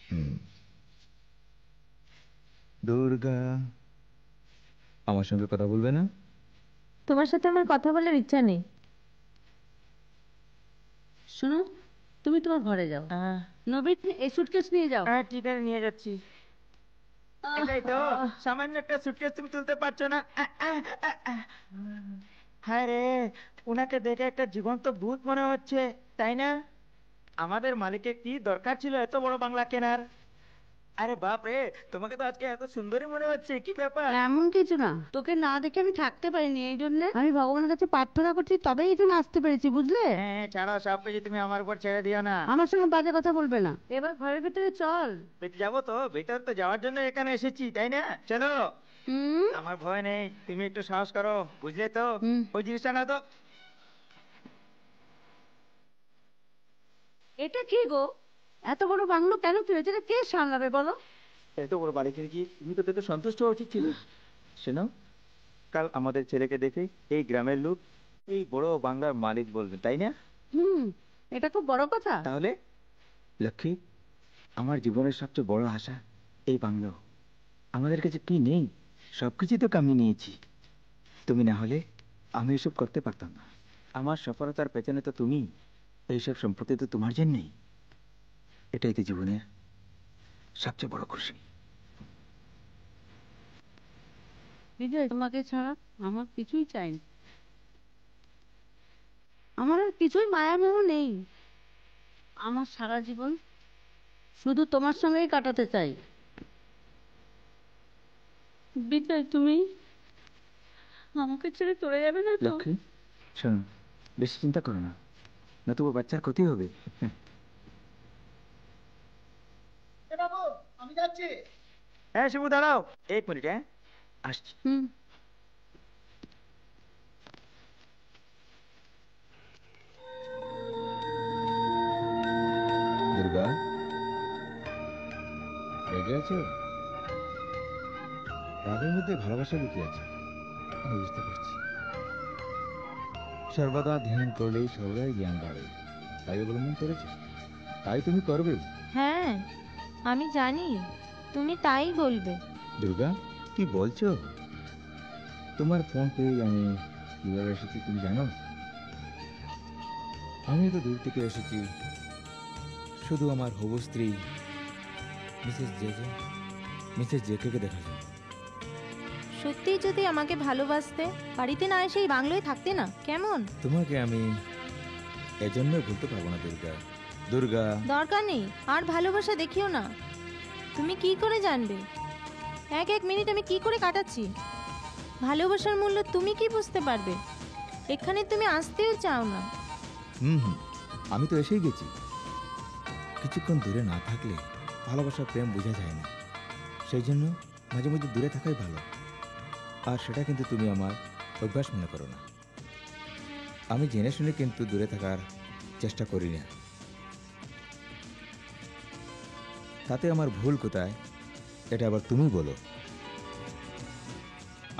হুম। দুর্গা আমার সঙ্গে কথা বলবে না? তোমার সাথে আমার কথা বলার ইচ্ছা নেই। শোনো, তুমি তোমার ঘরে যাও। নবীন, এই সুটকেস নিয়ে যাও। হ্যাঁ ঠিক আছে, নিয়ে যাচ্ছি। এটাই তো, সামান্য একটা সুটকেস তুমি তুলতে পারছো না। হ্যাঁ রে, উনাকে দেখে একটা জীবন্ত ভূত মনে হচ্ছে, তাই না? আমাদের মালিকের কি দরকার ছিল এত বড় বাংলা কেনার? আরে বাপ রে, তোমাকে তো আজকে এত সুন্দরী মনে হচ্ছে, কি ব্যাপার? এমন কিছু না, তোকে না দেখে আমি থাকতে পারিনি, এই জন্য আমি ভগবানের কাছে প্রার্থনা করছি, তবেই এখানে আসতে পেরেছি, বুঝলে? হ্যাঁ ছাড়ো সব কিছু, তুমি আমার উপর ছেড়ে দিও না। আমার সঙ্গে বাজে কথা বলবে না। এবার ঘরের ভিতরে চল। যাবো তো, ভেতর তো যাওয়ার জন্য এখানে এসেছি, তাই না? চলো। হুম। আমার ভয় নেই, তুমি একটু সাহস করো, বুঝলে তো? ওই জিনিসটা না তো। এটা কি গো? এত বড় বাংলো কেন কিনেছে? এটা কে সামলাবে বলো? এত বড় বাড়ি কিনে কি তুমি তো দেখতে সন্তুষ্ট হওয়া উচিত ছিল। শোনো, কাল আমাদের ছেলেকে দেখে এই গ্রামের লোক এই বড় বাংলার মালিক বলবে, তাই না? হুম, এটা খুব বড় কথা। তাহলে লক্ষ্মী, আমার জীবনের সবচেয়ে বড় আশা এই বাংলো। আমাদের কাছে কি নেই? সবকিছু তো কামিয়ে নিয়েছি। তুমি না হলে আমি এসব করতে পারতাম না। আমার সফলতার পেছনে তো তুমি, এইসব সম্পত্তি তো তোমার জন্যই। এটাই তো জীবনের সবচেয়ে বড় খুশি। বিজয়, তোমাকে ছাড়া আমার কিছুই চাই না। আমার আর কিছুই মায়ামোহ নেই। আমার সারা জীবন শুধু তোমার সঙ্গেই কাটাতে চাই। বিজয়, তুমি আমাকে ছেড়ে চলে যাবে না তো? লক্ষ্মী শোনো, বেশি চিন্তা করো না, নতুবা বাচ্চার ক্ষতি হবে। আমি যাচ্ছি। হ্যাঁ শিবু, দাঁড়াও 1 মিনিট। হ্যাঁ আসছি। হুম। দুর্গা রেগে আছো? রাগের মধ্যে ভালোবাসা লুকিয়ে আছে, আমি বুঝতে পারছি। সর্বদা ধ্যান করলেই সর্বদাই জ্ঞান বাড়ে, তাই অবলম্বন করেছে, তাই তুমি করবে। হ্যাঁ, আমি জানি তুমি তাই বলবে। দুর্গা কি বলছো? তোমার ফোন পেয়ে আমি কিভাবে এসেছি তুমি জানো? আমি তো দূর থেকে এসেছি শুধু আমার হবু স্ত্রী মিসেস জেকে দেখার জন্য। সত্যিই যদি আমাকে ভালোবাসতে, বাড়িতে না এসে এই বাংলোয় থাকতে না, কেমন? তোমাকে আমি এজন্য ভুলতে পারবো না দুর্গা। দুর্গা দরকার নেই আর ভালোবাসা দেখিও না। তুমি কি করে জানবে এক এক মিনিট আমি কি করে কাটাচ্ছি? ভালোবাসার মূল্য তুমি কি বুঝতে পারবে? এখানে তুমি আসতেও চাও না। হুম, আমি তো এসেই গেছি। কিছুক্ষণ দূরে না থাকলে ভালোবাসার প্রেম বোঝা যায় না, সেই জন্য মাঝে মাঝে দূরে থাকাই ভালো। আর সেটা কিন্তু তুমি আমার অভ্যাস মনে করো না। আমি জেনে শুনে কিন্তু দূরে থাকার চেষ্টা করি না। তাতে আমার ভুল কোথায় এটা আবার তুমি বলো।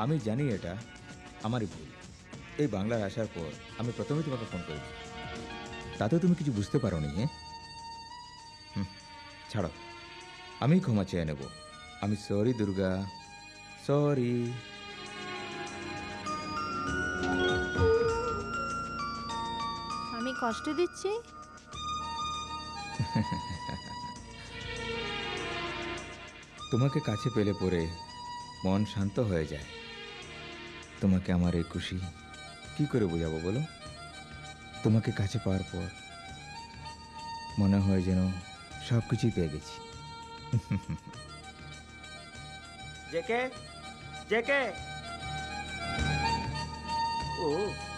আমি জানি এটা আমারই ভুল। এই বাংলার আসার পর আমি প্রথমে তোমাকে ফোন করেছি, তাতেও তুমি কিছু বুঝতে পারো নি। ছাড়ো, আমি ক্ষমা চেয়ে নেব। আমি সরি দুর্গা, সরি। আমি কষ্ট দিচ্ছি? তোমাকে কাছে পেলে পরে মন শান্ত হয়ে যায়। তোমাকে আমার এই খুশি কি করে বোঝাবো বলো? তোমাকে কাছে পাওয়ার পর মনে হয় যেন সব কিছুই পেয়ে গেছি। জেকে, জেকে, ও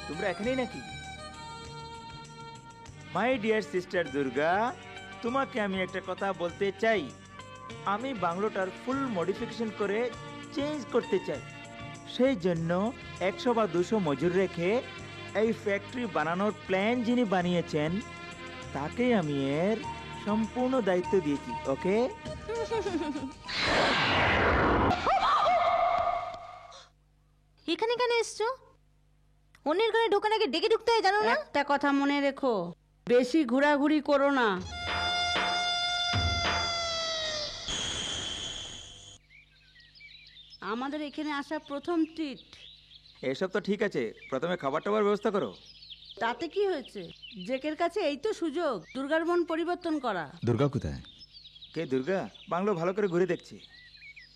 তোমরা এখানেই নাকি? মাই ডিয়ার সিস্টার দুর্গা, তোমাকে আমি একটা কথা বলতে চাই। আমি বাংলোটার ফুল মডিফিকেশন করে চেঞ্জ করতে চাই। সেই জন্য 100 বা 200 মজুর রেখে এই ফ্যাক্টরি বানানোর প্ল্যান যিনি বানিয়েছেন তাকে আমি এর সম্পূর্ণ দায়িত্ব দিয়েছি। ওকে? এখানে কেন এসছো? অন্যের ঘরে ঢোকার আগে ডেকে ঢুকতে হয় জানো না? একটা কথা মনে রেখো, বেশি ঘোরাঘুরি করো না। আমাদের এখানে আসা প্রথম ট্রিট। এসব তো ঠিক আছে, প্রথমে খাবার টাবার ব্যবস্থা করো। তাতে কি হয়েছে? জেকের কাছে এই তো সুযোগ দুর্গার মন পরিবর্তন করা। দুর্গা কোথায়? কে দুর্গা? বাংলো ভালো করে ঘুরে দেখছি।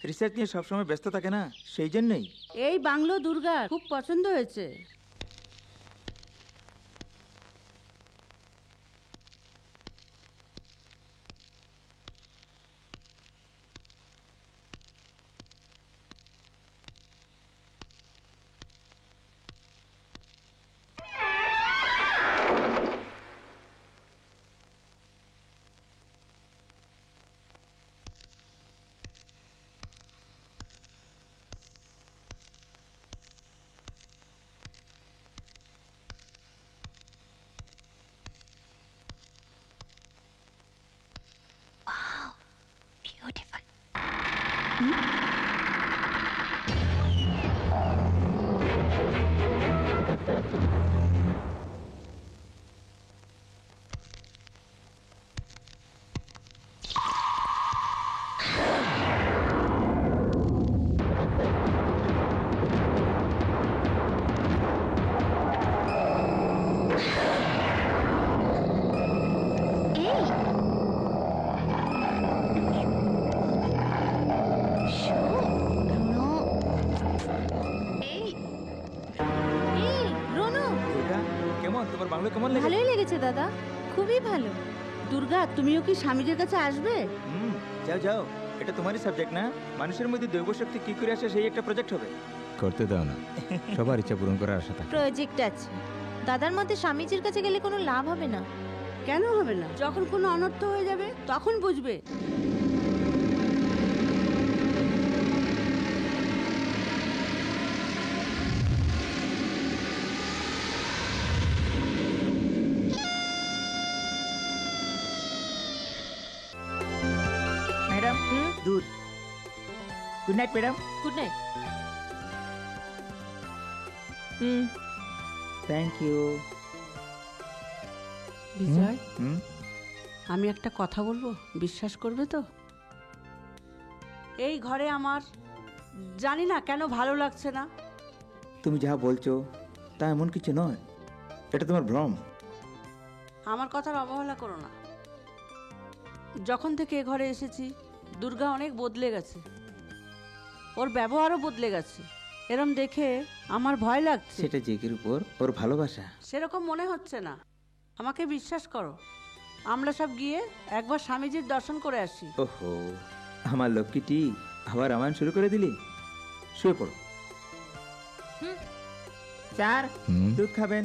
রিসার্চ নিয়ে সবসময় ব্যস্ত থাকে না, সেই জন্যই। এই বাংলো দুর্গার খুব পছন্দ হয়েছে। Beautiful. দুর্গা, কেমন তোমার বাংলো কেমন লেগেছে? ভালোই লেগেছে দাদা, খুবই ভালো। দুর্গা, তুমিও কি স্বামীজির কাছে আসবে? যাও যাও, এটা তোমারই সাবজেক্ট না? মানুষের মধ্যে দৈব শক্তি কি করে আসে সেই একটা প্রজেক্ট হবে। করতে দাও না, সবার ইচ্ছা পূরণ করার আশা থাকে। প্রজেক্ট আছে। দাদার মতে স্বামীজির কাছে গেলে কোনো লাভ হবে না। কেন হবে না? যখন কোনো অনর্থ হয়ে যাবে তখন বুঝবে। ম্যাডাম, দুধ। Good night madam. Good night. Thank you. Bijoy, আমি একটা কথা বলবো, বিশ্বাস করবে তো? এই ঘরে আমার জানি না কেন ভালো লাগছে না। তুমি যা বলছো তা এমন কিছু নয়, এটা তোমার ভ্রম। আমার কথার অবহেলা করো না। যখন থেকে এ ঘরে এসেছি দুর্গা অনেক বদলে গেছে, ওর ব্যবহারও বদলে গেছে। এরম দেখে আমার ভয় লাগছে। সেটা জেগের উপর ওর ভালোবাসা। সেরকম মনে হচ্ছে না, আমাকে বিশ্বাস করো। আমরা সব গিয়ে একবার স্বামীজির দর্শন করে আসি। ওহো, আমার লক্ষ্মীটি আবার রামায়ণ শুরু করে দিলি। শুয়ে পড়ো। স্যার, দুধ খাবেন?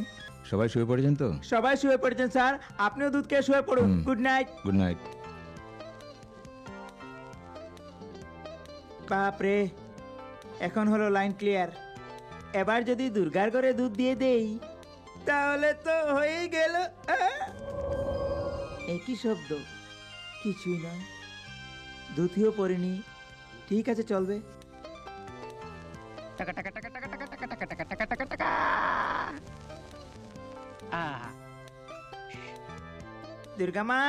সবাই শুয়ে পড়েছেন তো? সবাই শুয়ে পড়েছেন স্যার, আপনিও দুধ খেয়ে শুয়ে পড়ুন। Good night. Good night. বাপরে, এখন হলো লাইন ক্লিয়ার। এবার যদি দুর্গার ঘরে দুধ দিয়ে দেই তাহলে তো হয়েই গেল। একই শব্দ, কিছুই নয়। দুধিও পড়িনি, ঠিক আছে চলবে। দুর্গা মা,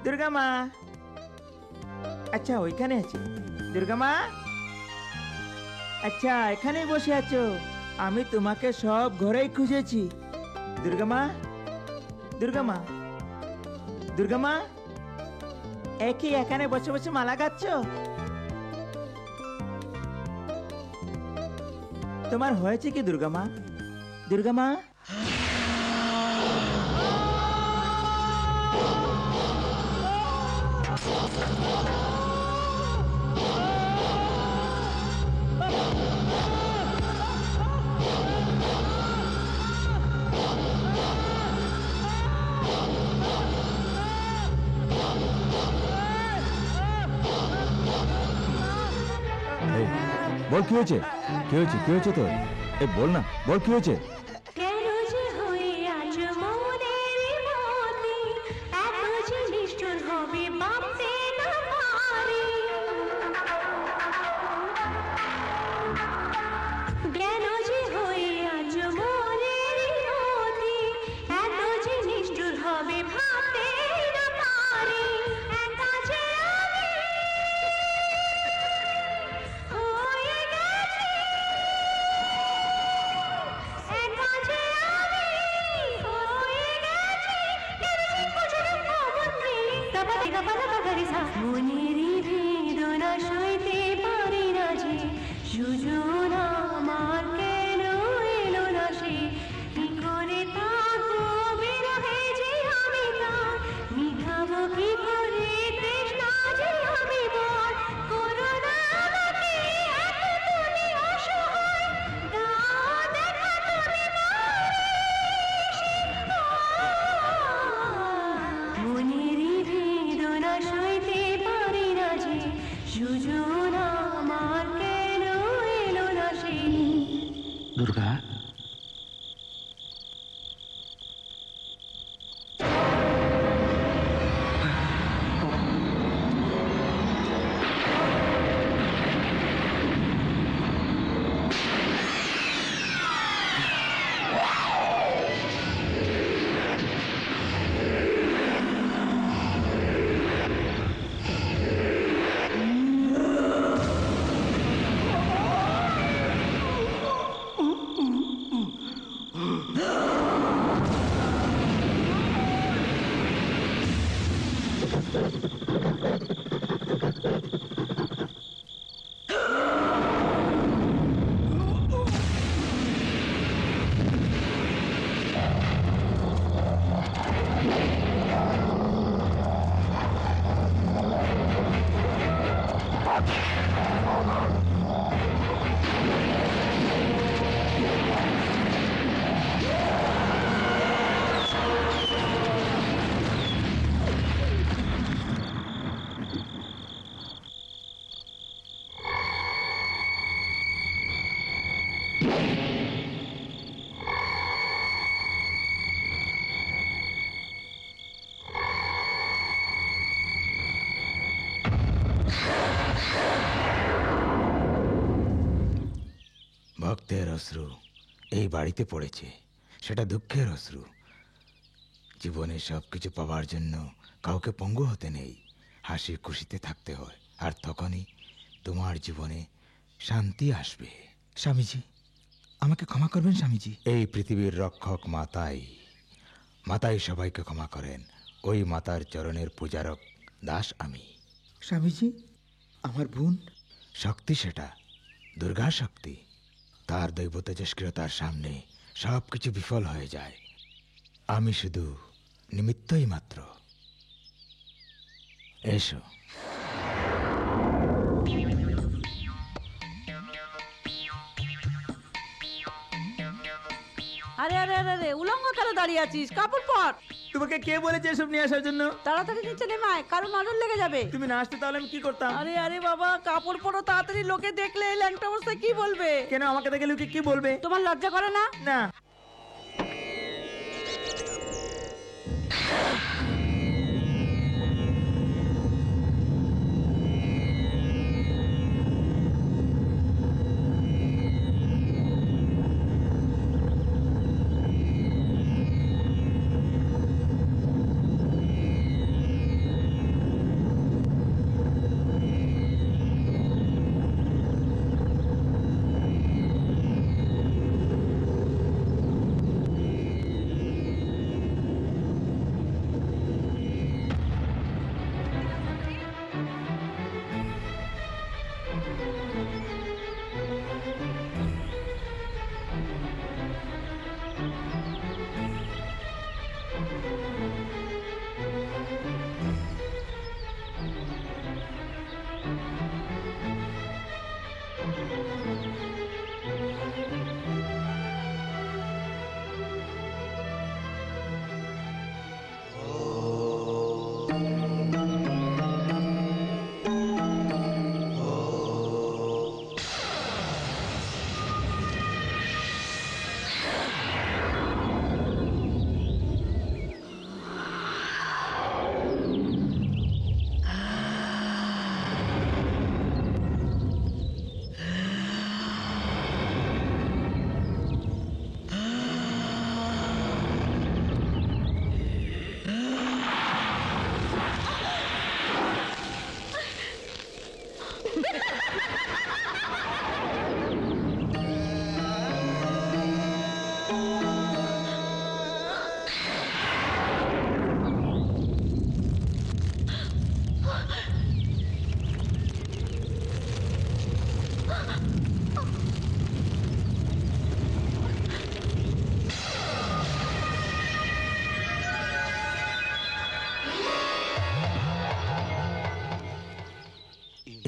দুর্গা মা। আচ্ছা ওইখানে আছে দুর্গা মা। আচ্ছা এখানেই বসে আছো, আমি তোমাকে সব ঘরেই খুঁজেছি। দুর্গা মা, দুর্গা মা, দুর্গা মা, একই এখানে বসে বসে মালা গাচ্ছ? তোমার হয়েছে কি দুর্গা মা? দুর্গা মা, এই, বল কি হয়েছে? কি হয়েছে? কি হয়েছে তোর? এই বল না, বল কি হয়েছে? কেন যে হয়ে আজ মনের মতি, এত যে নিষ্ঠুর হবে ভাবতে না পারি। কেন যে হয়ে আজ মনের মতি, এত যে নিষ্ঠুর হবে ভাবতে না পারি। একা যে আমি হয়ে গেছি, একা যে আমি হয়ে গেছি, কেড়েছি কুচুরে পবন মেলে। তাপাতে গাপালা বাগারে সা, মনেরই বেদনা সইতে পারি না যে, সুজন আমার কেন এলো না সে। কি করে থাকবো বিরহে যে আমি তার, মিটাবো কি করে তৃষ্ণা যে আমি বল। করো না আমাকে এত তুমি অসহায়, দাও দেখা তুমি মনেরই বেদনা সইতে পারি না যে, সুজন আমার কেন এলো না সে। দুর্গা, ভক্তের অশ্রু এই বাড়িতে পড়েছে, সেটা দুঃখের অশ্রু। জীবনে সব কিছু পাওয়ার জন্য কাউকে পঙ্গু হতে নেই, হাসি খুশিতে থাকতে হয়, আর তখনই তোমার জীবনে শান্তি আসবে। স্বামীজি, আমাকে ক্ষমা করবেন স্বামীজি। এই পৃথিবীর রক্ষক মাতাই, মাতাই সবাইকে ক্ষমা করেন। ওই মাতার চরণের পূজারক দাস আমি। স্বামীজি, আমার বোন। শক্তি সেটা, দুর্গা শক্তি। তার দৈব তেজস্ক্রিয়তার সামনে সব কিছু বিফল হয়ে যায়। আমি শুধু নিমিত্তই মাত্র। এসো। আরে আরে আরে আরে, উলঙ্গ কেন দাঁড়িয়ে আছিস? কাপড় পর। তোমাকে কে বলেছে এসব নিয়ে আসার জন্য? তাড়াতাড়ি নিচে নেমায়, কারো নজর লেগে যাবে। তুমি না আসতে তাহলে আমি কি করতাম? আরে আরে বাবা, কাপড় পরো তাড়াতাড়ি, লোকে দেখলে এই ল্যাংটা অবস্থায় কি বলবে? কেন আমাকে দেখে লোকে কি বলবে? তোমার লজ্জা করে না? না।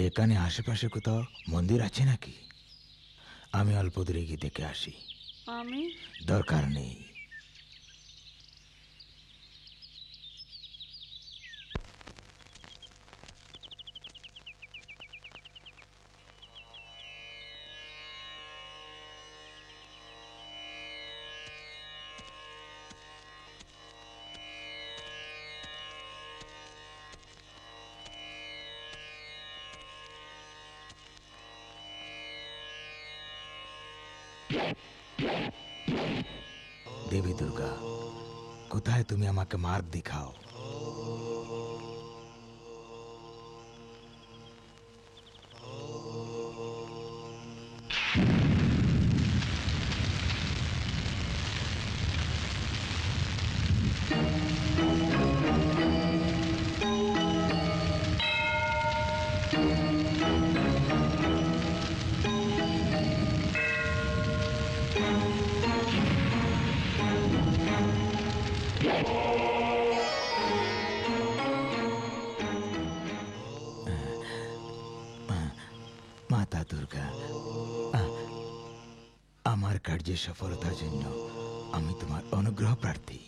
এখানে আশেপাশে কোথাও মন্দির আছে নাকি? আমি অল্প দূরে গিয়ে দেখে আসি। আমি দরকার নেই। দেবী দুর্গা, কোথায় তুমি আমাকে মার্গ দেখাও। মাতা দুর্গা, আমার কার্যের সফলতার জন্য আমি তোমার অনুগ্রহ প্রার্থী।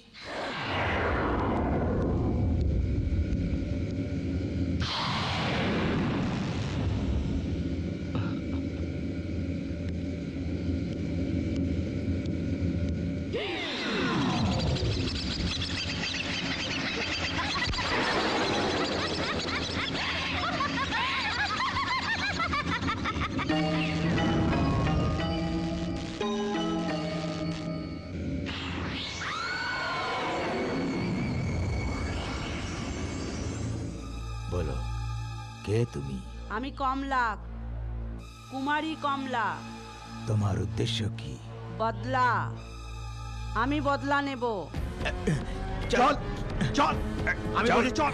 বলো, কে তুমি? আমি কমলা, কুমারী কমলা। তোমার উদ্দেশ্য কি? বদলা, আমি বদলা নেব। চল চল, আমি বলি চল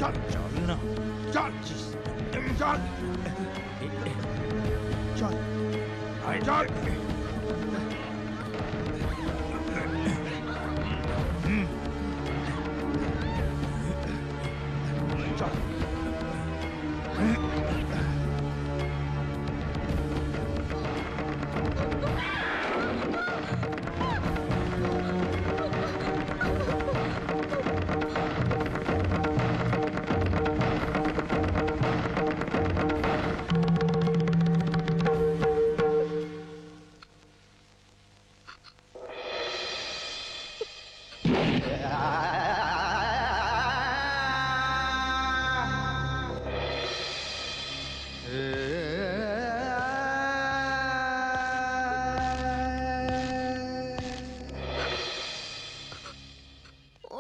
চল চল না, চল চল চল চল।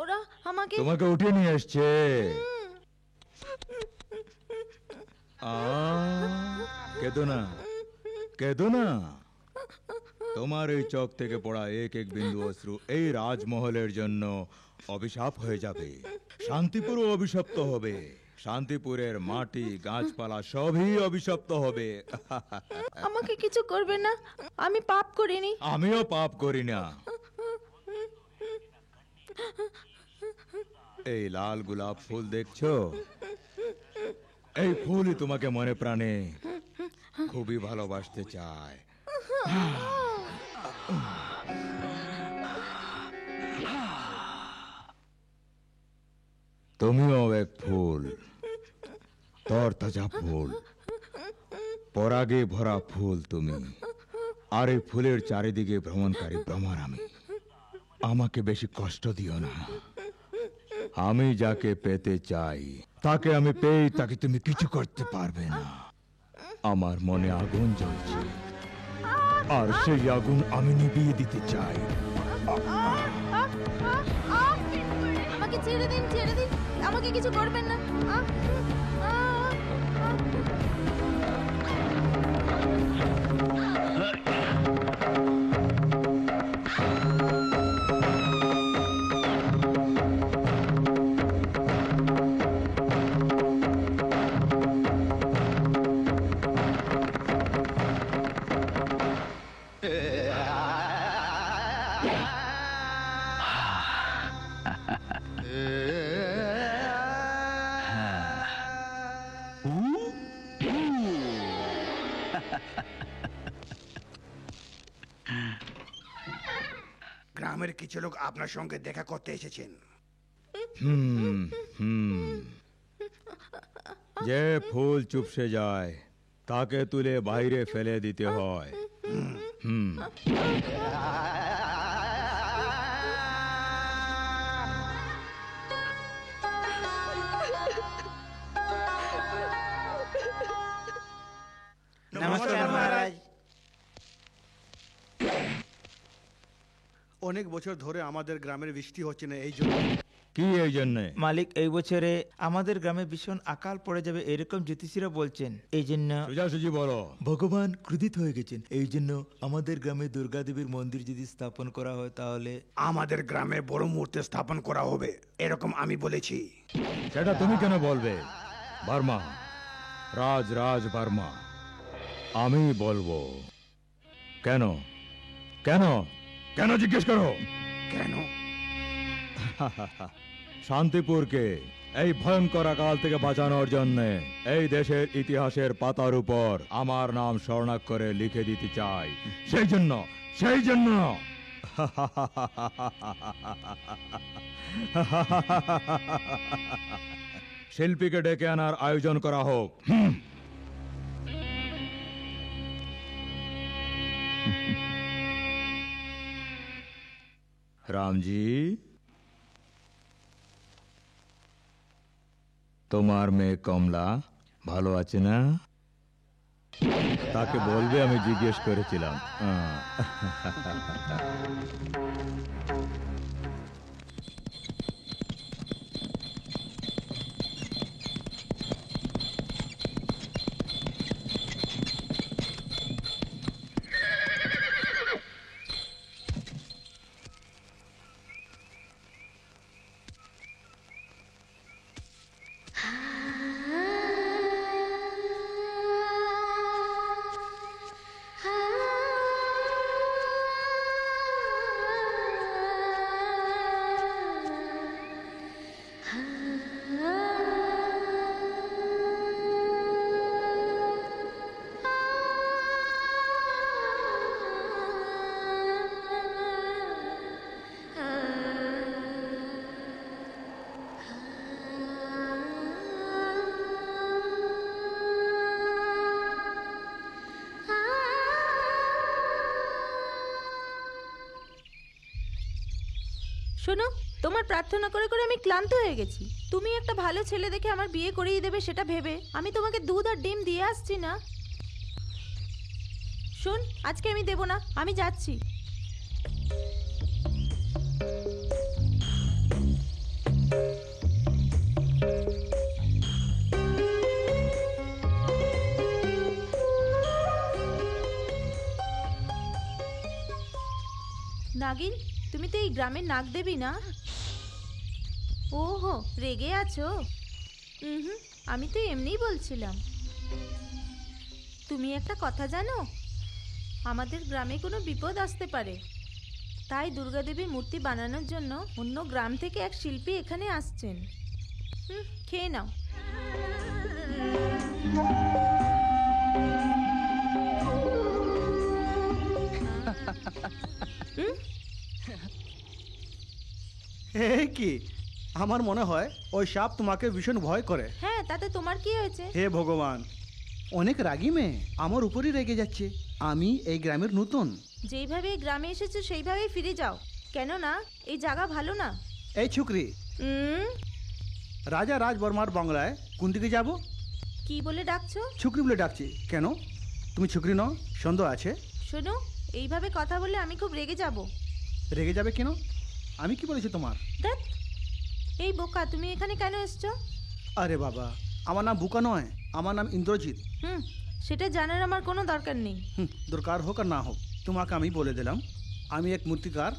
ওরা আমাকে তোমাকে উঠিয়ে নিয়ে এসছে। কেঁদো না, কেঁদো না। তোমার এই চোখ থেকে পড়া এক এক বিন্দু অশ্রু এই রাজমহলের জন্য অভিশাপ হয়ে যাবে। শান্তিপুরও অভিশপ্ত হবে। শান্তিপুরের মাটি গাছপালা সবই অভিশপ্ত হবে। আমাকে কিছু করবে না, আমি পাপ করিনি। আমিও পাপ করি না। এই লাল গোলাপ ফুল দেখছো? এই ফুলই তোমাকে মনে প্রাণে খুবই ভালোবাসতে চায়। তুমিও এক ফুল, তরতাজা ফুল, পরাগে ভরা ফুল তুমি। আর এই ফুলের চারিদিকে ভ্রমণকারী ভ্রমর আমি। আমাকে বেশি কষ্ট দিও না। আমি যাকে পেতে চাই তাকে আমি পেয়ে তাকে তুমি কিছু করতে পারবে না। আমার মনে আগুন জ্বলছে, আর সেই আগুন আমি নিভিয়ে দিতে চাই। আমাকে ছেড়ে দিন, ছেড়ে দিন, আমাকে কিছু করবেন না। গ্রামের কিছু লোক আপনার সঙ্গে দেখা করতে এসেছেন। যে ফুল চুপসে যায় তাকে তুলে বাইরে ফেলে দিতে হয়। নমস্কার মহারাজ। অনেক বছর ধরে আমাদের গ্রামের বৃষ্টি হচ্ছে না, এই জন্য। কি এই জন্যে? মালিক, এই বছরে আমাদের গ্রামে ভীষণ আকাল পড়ে যাবে এরকম জ্যোতিষীরা বলছেন। এই জন্য সোজাসুজি বলো। ভগবান ক্রোধিত হয়ে গেছেন, এই জন্য আমাদের গ্রামে দুর্গা দেবীর মন্দির যদি স্থাপন করা হয় তাহলে আমাদের গ্রামে বড় মূর্তি স্থাপন করা হবে, এরকম আমি বলেছি। সেটা তুমি কেন বলবে? বর্মা, রাজ বর্মা, আমি বলবো। কেন কেন কেন জিজ্ঞেস করো। কেন? শান্তিপুরকে এই ভয়ঙ্কর আকাল থেকে বাঁচানোর জন্য এই দেশের ইতিহাসের পাতার উপর আমার নাম স্বর্ণাক্ষরে লিখে দিতে চাই। সেই জন্য শিল্পীকে ডেকে আনার আয়োজন করা হোক। রামজি, তোমার মেয়ে কমলা ভালো আছে না? তাকে বলবে আমি জিজ্ঞেস করেছিলাম। শোনো, তোমার প্রার্থনা করে করে আমি ক্লান্ত হয়ে গেছি। তুমি একটা ভালো ছেলে দেখে আমার বিয়ে করিয়ে দেবে সেটা ভেবে আমি তোমাকে দুধ আর ডিম দিয়ে আসছি না। শোন, আজকে আমি দেব না, আমি যাচ্ছি। নাগিন, তুমি তো এই গ্রামের নাগ দেবী না? ওহো, রেগে আছো? আমি তো এমনিই বলছিলাম। তুমি একটা কথা জানো, আমাদের গ্রামে কোনো বিপদ আসতে পারে, তাই দুর্গা দেবীর মূর্তি বানানোর জন্য অন্য গ্রাম থেকে এক শিল্পী এখানে আসছেন। খেয়ে নাও। কি আমার মনে হয় ওই সাপ তোমাকে ভীষণ ভয় করে। হ্যাঁ, তাতে তোমার কি হয়েছে? হে ভগবান, অনেক রাগী মেয়ে আমার উপরই রেগে যাচ্ছে। আমি এই গ্রামের নতুন। যেইভাবে এই গ্রামে এসেছো সেইভাবেই ফিরে যাও, কেননা এই জায়গা ভালো না। এই ছুকরি, রাজা রাজবর্মার বাংলায় কোন দিকে যাব? কি বলে ডাকছো? ছুকরি বলে ডাকছি। কেন, তুমি ছুকরি নও? সন্দেহ আছে? শোনো, এইভাবে কথা বলে আমি খুব রেগে যাব। রেগে যাবে কেন? আমি কি বলেছি তোমার? দেখ, এই বোকা, তুমি এখানে কেন এসছো? আরে বাবা, আমার নাম বুকা নয়, আমার নাম ইন্দ্রজিৎ। সেটা জানার আমার কোনো দরকার নেই। দরকার হোক আর না হোক, তোমাকে আমি বলে দিলাম, আমি এক মূর্তিকার,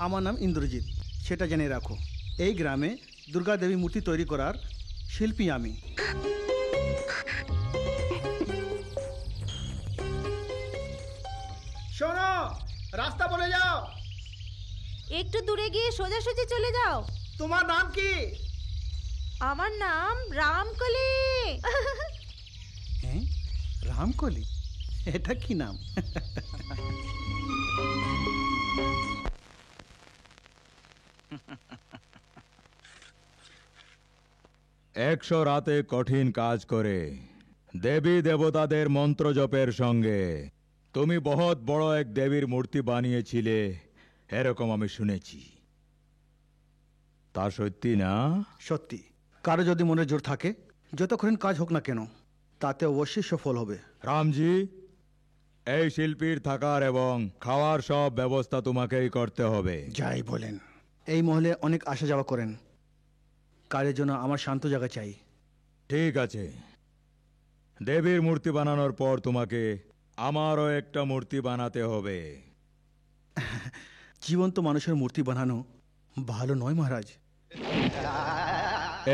আমার নাম ইন্দ্রজিৎ। সেটা জেনে রাখো, এই গ্রামে দুর্গা দেবী মূর্তি তৈরি করার শিল্পী আমি। শোনো, রাস্তা বলে যাও। একটু দূরে গিয়ে সোজাসুজি চলে যাও। তোমার নাম কি? আমার নাম রামকলি। হ্যাঁ, রামকলি, এটা কি নাম? একশো রাতে কঠিন কাজ করে দেবী দেবতাদের মন্ত্র জপের সঙ্গে তুমি বহুত বড় এক দেবীর মূর্তি বানিয়েছিলে, এরকম আমি শুনেছি। তা সত্যি না? সত্যি। কারো যদি মনে জোর থাকে, যতক্ষণ কাজ হোক না কেন, তাতে অবশ্যই সফল হবে। রামজি, এই শিল্পীর থাকার এবং খাওয়ার সব ব্যবস্থা তোমাকেই করতে হবে। যাই বলেন, এই মহলে অনেক আসা যাওয়া করেন, কাজের জন্য আমার শান্ত জায়গা চাই। ঠিক আছে, দেবীর মূর্তি বানানোর পর তোমাকে আমারও একটা মূর্তি বানাতে হবে। জীবন্ত মানুষের মূর্তি বানানো ভালো নয় মহারাজ।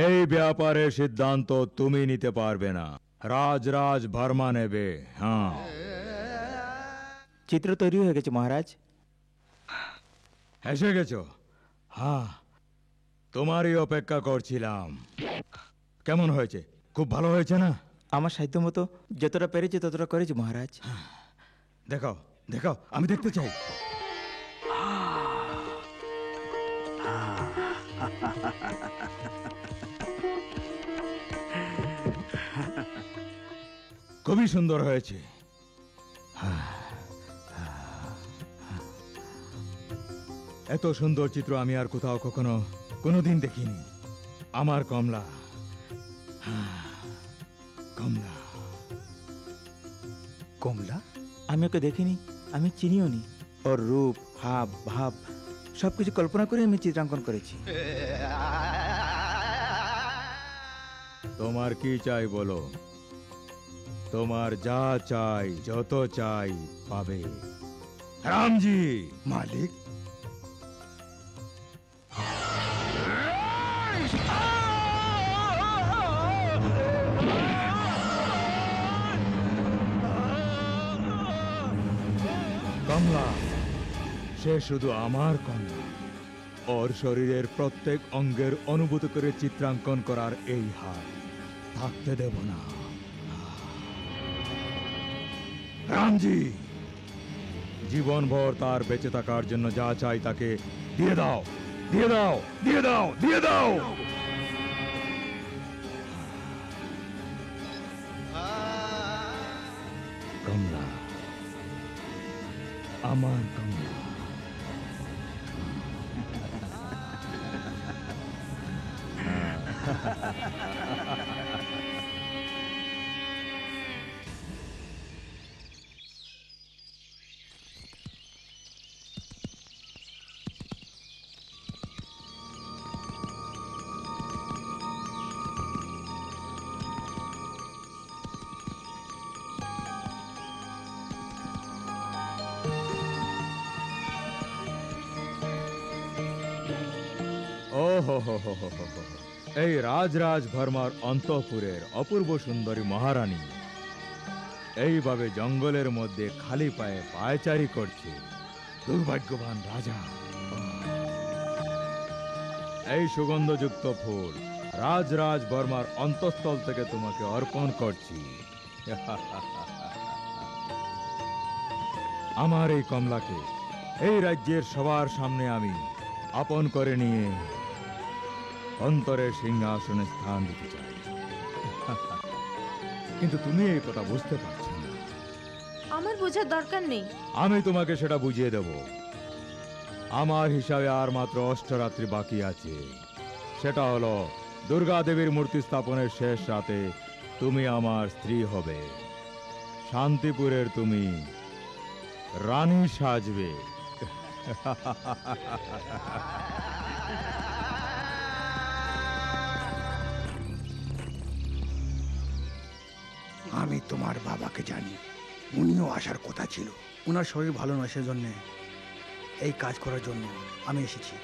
এই ব্যাপারে সিদ্ধান্ত তুমি নিতে পারবে না, রাজ ভার্মা নেবে। হ্যাঁ, চিত্র তৈরি হয়ে গেছে মহারাজ। এসে গেছো? হ্যাঁ, তোমারই অপেক্ষা করছিলাম। কেমন হয়েছে? খুব ভালো হয়েছে না? আমার সাধ্য মতো যতটা পেরেছি ততটা করেছি মহারাজ। দেখাও দেখাও, আমি দেখতে চাই। খুবই সুন্দর হয়েছে। এত সুন্দর চিত্র আমি আর কোথাও কখনো কোনোদিন দেখিনি। আমার কমলা, কমলা। কমলা? আমি ওকে দেখিনি, আমি চিনিও নি। ওর রূপ, হাব ভাব সবকিছু কল্পনা করে আমি চিত্রাঙ্কন করেছি। তোমার কি চাই বলো? তোমার যা চাই, যত চাই পাবে। রামজি। মালিক, কমলা, সে শুধু আমার কমলা। ওর শরীরের প্রত্যেক অঙ্গের অনুভূতি করে চিত্রাঙ্কন করার এই হাত থাকতে দেব না। রামজি, জীবনভর তার বেঁচে থাকার জন্য যা চাই তাকে দিয়ে দাও, দিয়ে দাও, দিয়ে দাও, দিয়ে দাও। কমলা, আমার কমলা। এই রাজ ভার্মার অন্তঃপুরের অপূর্ব সুন্দরী মহারানী এইভাবে জঙ্গলের মধ্যে খালি পায়ে পায়চারি করছে। দুর্ভাগ্যবান রাজা। এই সুগন্ধযুক্ত ফুল রাজ ভার্মার অন্তঃস্থল থেকে তোমাকে অর্পণ করছি। আমার এই কমলাকে এই রাজ্যের সবার সামনে আমি আপন করে নিয়ে অন্তরের সিংহাসনে স্থান দিতে চাই। কিন্তু তুমি এই কথা বুঝতে পারছো না। আমার বোঝার দরকার নেই। আমি তোমাকে সেটা বুঝিয়ে দেব। আমার হিসাবে আর মাত্র অষ্টরাত্রি বাকি আছে। সেটা হলো দুর্গা দেবীর মূর্তি স্থাপনের শেষ রাতে তুমি আমার স্ত্রী হবে। শান্তিপুরের তুমি রানী সাজবে। আমি তোমার বাবাকে জানি, উনিও আসার কথা ছিল। ওনার শরীর ভালো নয়, সেজন্যে এই কাজ করার জন্য আমি এসেছি।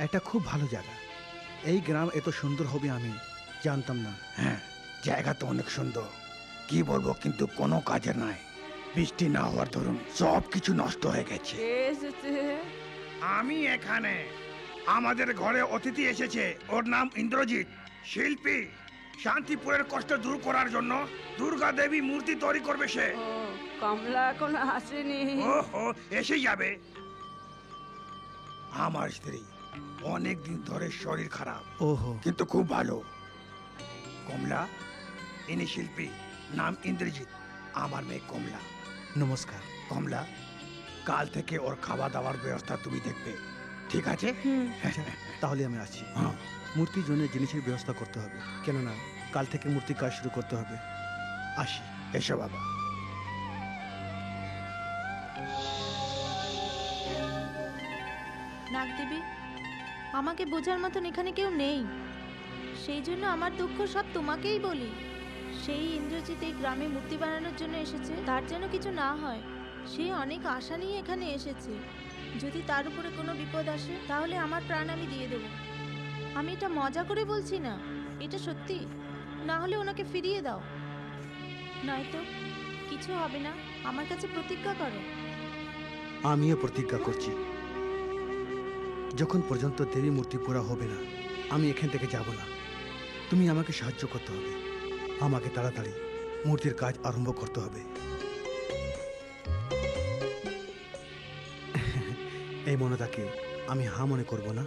এটা খুব ভালো জায়গা। এই গ্রাম এত সুন্দর হবে আমি জানতাম না। হ্যাঁ, জায়গা তো অনেক সুন্দর, কি বলবো, কিন্তু কোনো কাজের নাই। বৃষ্টি না হওয়ার দরুন সব কিছু নষ্ট হয়ে গেছে। কে এসেছে? আমি এখানে, আমাদের ঘরে অতিথি এসেছে। ওর নাম ইন্দ্রজিৎ, শিল্পী। শান্তিপুরের কষ্ট দূর করার জন্য দুর্গা দেবী মূর্তি তৈরি করবে সে। ও, কমলা এখনো আসেনি। ওহো, এসে যাবে। আমার স্ত্রী অনেক দিন ধরে শরীর খারাপ, ওহো, কিন্তু খুব ভালো। কমলা, ইনি শিল্পী, নাম ইন্দ্রজিৎ, আমার মেয়ে কমলা। নমস্কার। কমলা, কাল থেকে ওর খাওয়া দাওয়ার ব্যবস্থা তুমি দেখবে, ঠিক আছে? আচ্ছা, তাহলে আমি আসছি। হ্যাঁ। মূর্তির জন্য জিনিসের ব্যবস্থা করতে হবে, কেননা কাল থেকে মূর্তির কাজ শুরু করতে হবে। আসি। এসো বাবা। নাগদেবী, আমাকে বোঝার মতন এখানে কেউ নেই, সেই জন্য আমার দুঃখ সব তোমাকেই বলি। সেই ইন্দ্রজিৎ এই গ্রামে মূর্তি বানানোর জন্য এসেছে, তার যেন কিছু না হয়। সে অনেক আশা নিয়ে এখানে এসেছে। যদি তার উপরে কোনো বিপদ আসে তাহলে আমার প্রাণ আমি দিয়ে দেব। আমি এটা মজা করে বলছি না, এটা সত্যি। না হলে ওনাকে ফিরিয়ে দাও, নয়তো কিছু হবে না। আমার কাছে প্রতিজ্ঞা করো। আমিও প্রতিজ্ঞা করছি, যখন পর্যন্ত দেবী মূর্তি পুরা হবে না আমি এখান থেকে যাব না। তুমি আমাকে সাহায্য করতে হবে, আমাকে তাড়াতাড়ি মূর্তির কাজ আরম্ভ করতে হবে। এই মনটাকে আমি হা মনে করব না।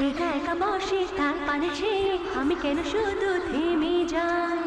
একা একা বসে তার পানে ছেড়ে আমি কেন শুধু থেমে যাই।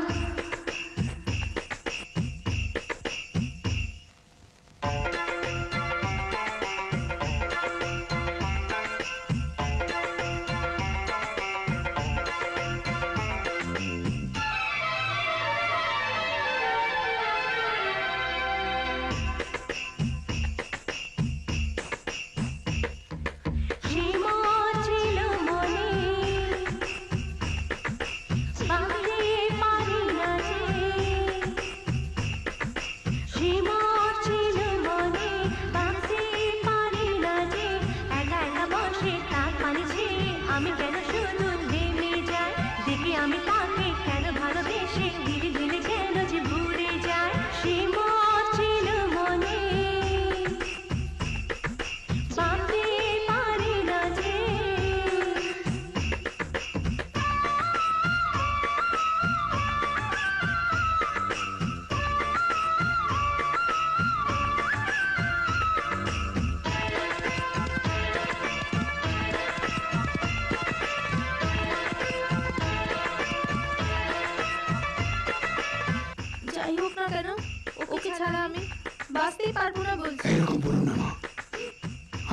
বাঁচতেই পারবো না বলছি। এরকম বলুন না মা,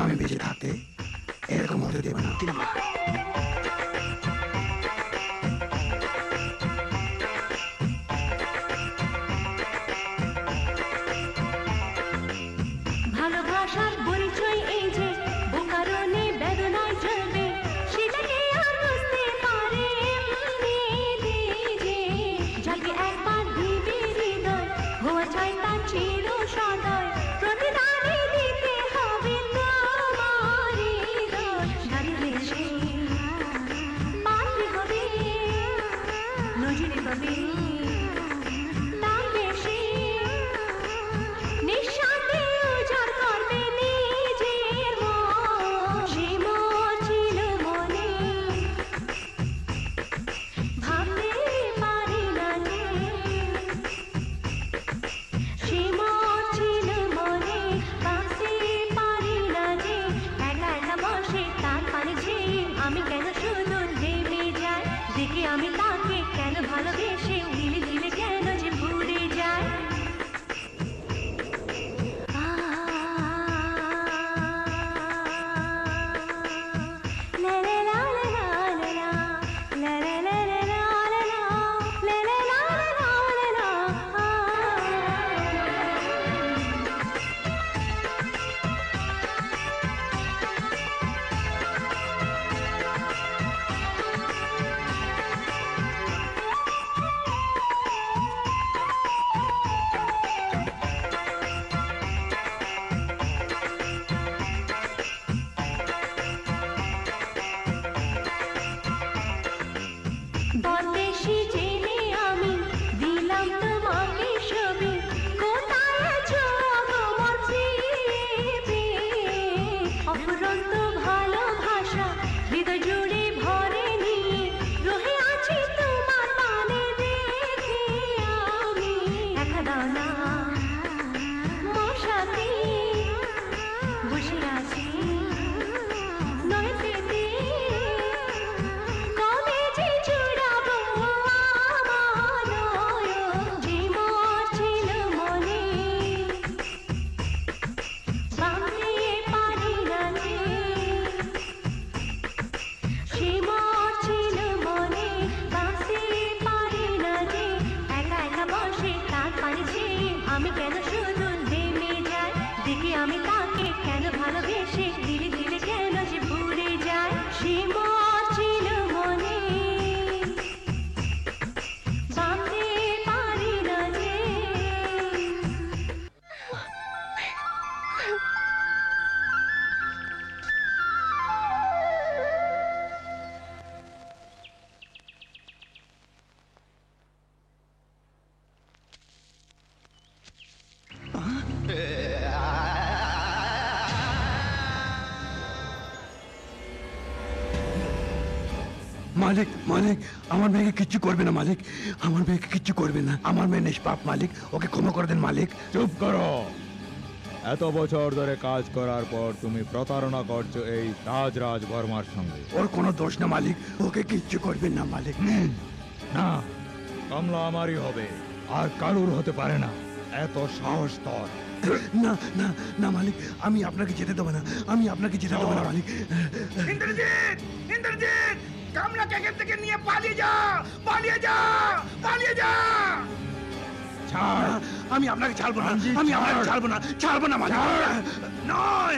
আমি বেঁচে থাকতে এরকম হতে দেবে না। সদয় প্রতিদানে দিতে হবে তোমার হৃদয় নারী বেশে পাত্রী হবে নজরে পাবে নাম বেশি নিঃস্বার্থে উজাড় করবে নিজের মন সে মন ছিল মনে ভাবতে পারি না যে সে মন ছিল মনে ভাবতে পারি না যে একা একা বসে তার পানে ঝিল আমি কেন শুধু থেমে যাই দেখে আমি তাকে কেন ভালোবেসে দিলে দিলে কেন যে ভুলে যায় লা লা লা লা লা লা লা লা লা লা লা লা লা লা লা বন্দেশি জেনে আমি দিলাম তোমাকে ছবি কোথায় আছো আমার প্রিয়ে অফুরন্ত ভালোবাসা হৃদয় জুড়ে ভরে নিয়ে রহে আছি তোমার পানে দেখে আমি একা দাও না মোর সাথে বসে আছি নয় পেতে কবে যে জুড়াবো আমার নয়ন যে মোর ছিল মনে ভাবতে পারি না যে সে মোর ছিল মনে ভাবতে পারি না যে একা একা বসে তার পানে ঝিল আমি কেন শুধু থেমে যাই দেখে আমি তাকে কেন ভালোবেসে দিলে দিলে কেন যে ভুলে যায় সে মোর ছিল মনে ভাবতে পারি না যে মালিক মালিক আমার মেয়েকে কিচ্ছু করবে না মালিক আমার মেয়েকে কিচ্ছু করবে না আমার মেয়ে নিষ্পাপ মালিক ওকে ক্ষমা করে দেন মালিক চুপ করো। এত বছর ধরে কাজ করার পর তুমি প্রতারণা করছো এই রাজ বর্মার সঙ্গে। ওর কোনো দোষ না মালিক ওকে কিচ্ছু করবেন না মালিক না, কমলা আমারই হবে, আর কারুর হতে পারে না। এত সাহস তোর? না না না মালিক আমি আপনাকে যেতে দেবো না আমি আপনাকে যেতে দেবো না মালিক ইন্দ্রজিৎ ইন্দ্রজিৎ কামলাকে এখান থেকে নিয়ে পালিয়ে যা পালিয়ে যা পালিয়ে যা ছাড় আমি আপনাকে ছাড়বো না আমি আপনাকে ছাড়বো না মালিক নয়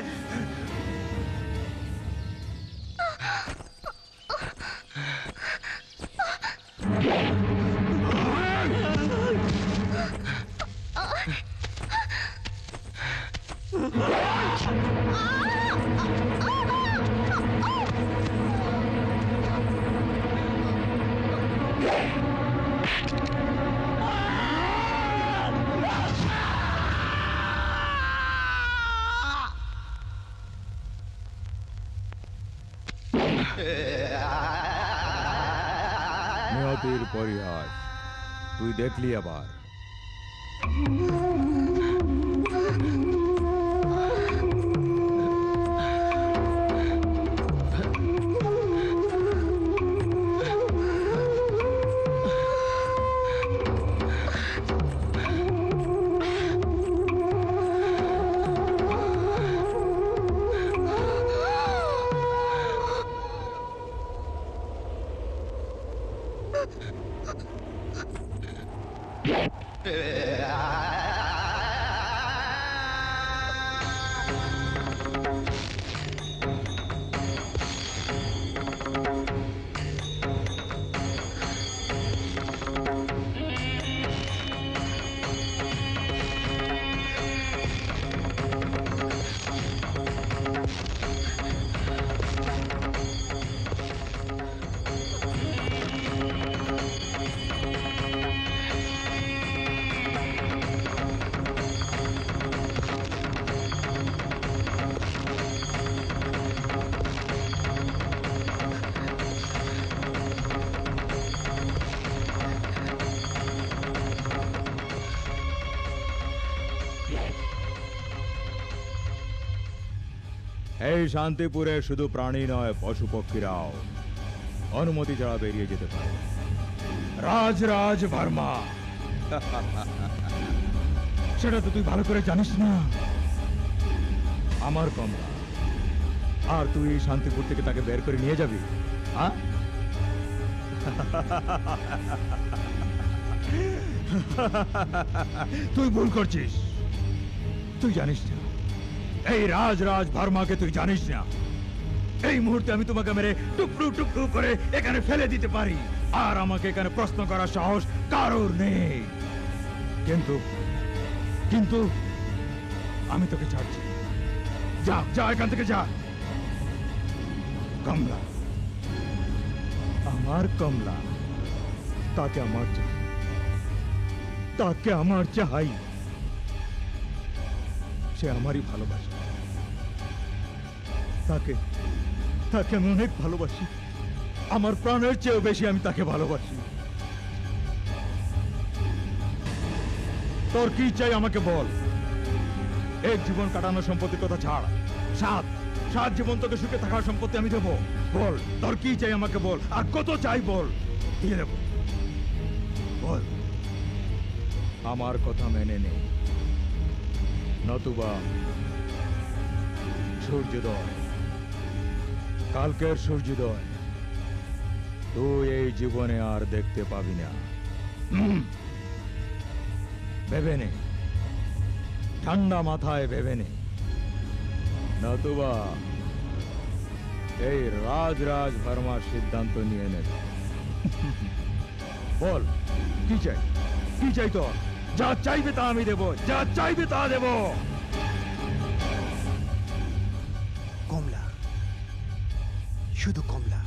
নিয়তির পরিহাস তুই দেখলি আবার। এই শান্তিপুরে শুধু প্রাণী নয়, পশু পক্ষীরাও অনুমতি ছাড়া বেরিয়ে যেতে পারে। রাজ ভার্মা, সেটা তো তুই ভালো করে জানিস না। আমার কমলা, আর তুই এই শান্তিপুর থেকে তাকে বের করে নিয়ে যাবি? হ্যাঁ, তুই ভুল করছিস। তুই জানিস না, এই রাজ ভার্মাকে তুই জানিস না। এই মুহূর্তে আমি তোমাকে মেরে টুকরো টুকরো করে এখানে ফেলে দিতে পারি, আর আমাকে এখানে প্রশ্ন করার সাহস কারোর নেই। কিন্তু কিন্তু আমি তোকে ছাড়ছি। যা যা, এখান থেকে যা। কমলা, আমার কমলা, তাকে আমার চাই, তাকে আমার চাই। সে আমারই ভালোবাসে, তাকে তাকে আমি অনেক ভালোবাসি। আমার প্রাণের চেয়েও বেশি আমি তাকে ভালোবাসি। তোর কি চাই আমাকে বল। এক জীবন কাটানোর সম্পত্তির কথা ছাড়, সাত জীবন তোকে সুখে থাকার সম্পত্তি আমি দেবো। বল, তোর কি চাই আমাকে বল, আর কত চাই বল, দিয়ে দেবো। বল। আমার কথা মেনে নে, নতুবা সূর্যোদয়, কালকের সূর্যোদয় তুই এই জীবনে আর দেখতে পাবি না। ভেবে নে, ঠান্ডা মাথায় ভেবে নে, নতুবা এই রাজ ভার্মার সিদ্ধান্ত নিয়ে নেবে। বল, কি চাই, কি চাই তোর? যা চাইবে তা আমি দেব, যা চাইবে তা দেব। কমলা, শুধু কমলা।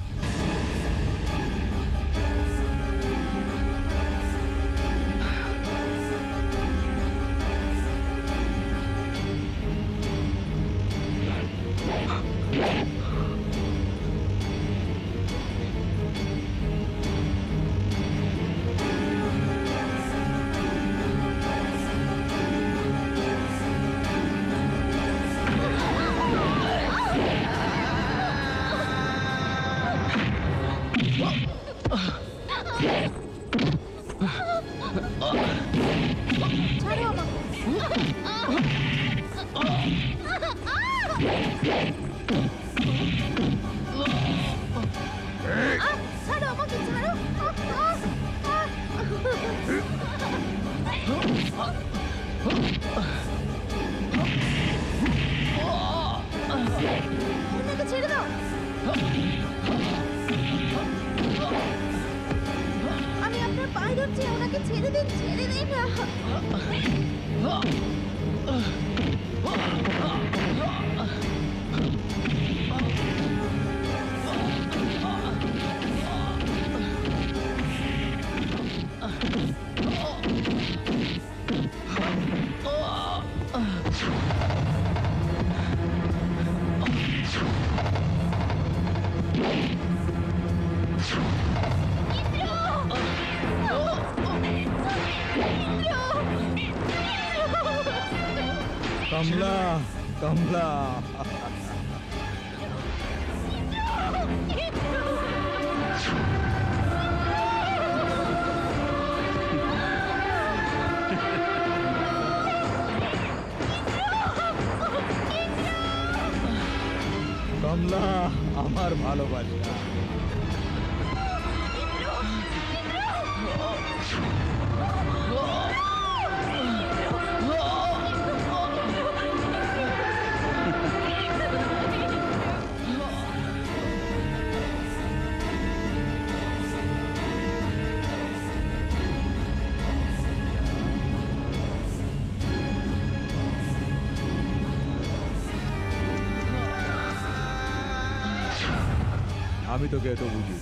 আমি আপনার পায়ে ধরছি, ওনাকে ছেড়ে দিন, ছেড়ে দিন না। কমলা, কমলা, কমলা, আমার ভালোবাসা। আমি তোকে এত বুঝি,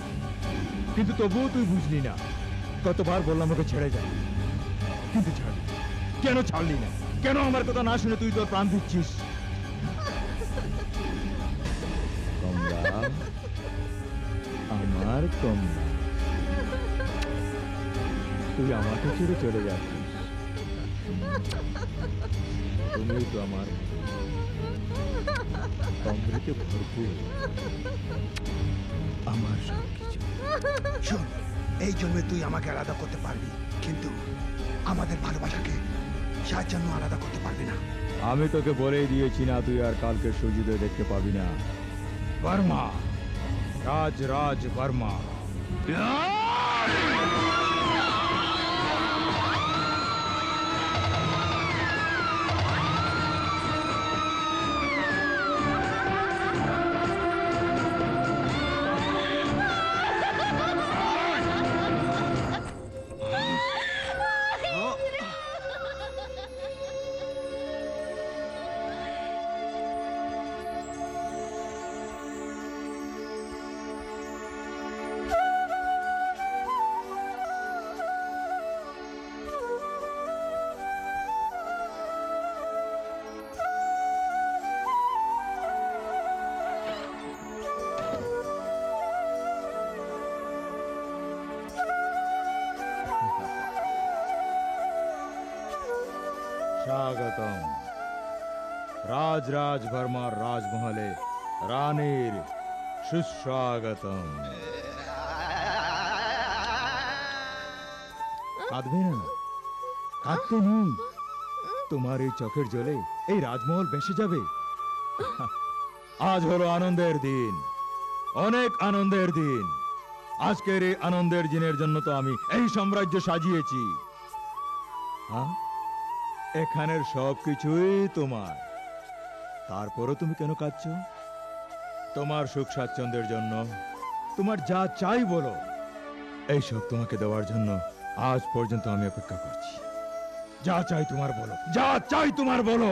কিন্তু তবুও তুই বুঝলি না। কতবার বললাম ওকে ছেড়ে যাই, কিন্তু ছাড়লি। কেন ছাড়লি না? কেন আমার কথা না শুনে তুই তোর প্রাণ দিচ্ছিস? কমলা, আমার কমলা, তুই আমাকে ছেড়ে চলে যাচ্ছিস। তুমি তো আমার অমৃতে ভরপুর, আমার সব কিছু। শোন, এই জন্মে তুই আমাকে আলাদা করতে পারবি, কিন্তু আমাদের ভালোবাসাকে সার জন্য আলাদা করতে পারবি না। আমি তোকে বলেই দিয়েছি না, তুই আর কালকে সূর্যোদয় দেখতে পাবি না। বর্মা, রাজ রাজ বর্মা। স্বাগতম রাজ রাজ বর্মার রাজমহলে, রানীর সুস্বাগতম। কাঁদবে না, কাঁদতে নেই। তোমার এই চোখের জলে এই রাজমহল ভেসে যাবে। আজ হলো আনন্দের দিন, অনেক আনন্দের দিন। আজকের এই আনন্দের দিনের জন্য তো আমি এই সাম্রাজ্য সাজিয়েছি। হ্যাঁ, এখানের সবকিছুই তোমার। তারপরও তুমি কেন কাঁদছ? তোমার সুখ স্বাচ্ছন্দ্যের জন্য। তোমার যা চাই বলো, এইসব তোমাকে দেওয়ার জন্য আজ পর্যন্ত আমি অপেক্ষা করছি। যা চাই তোমার বলো, যা চাই তোমার বলো।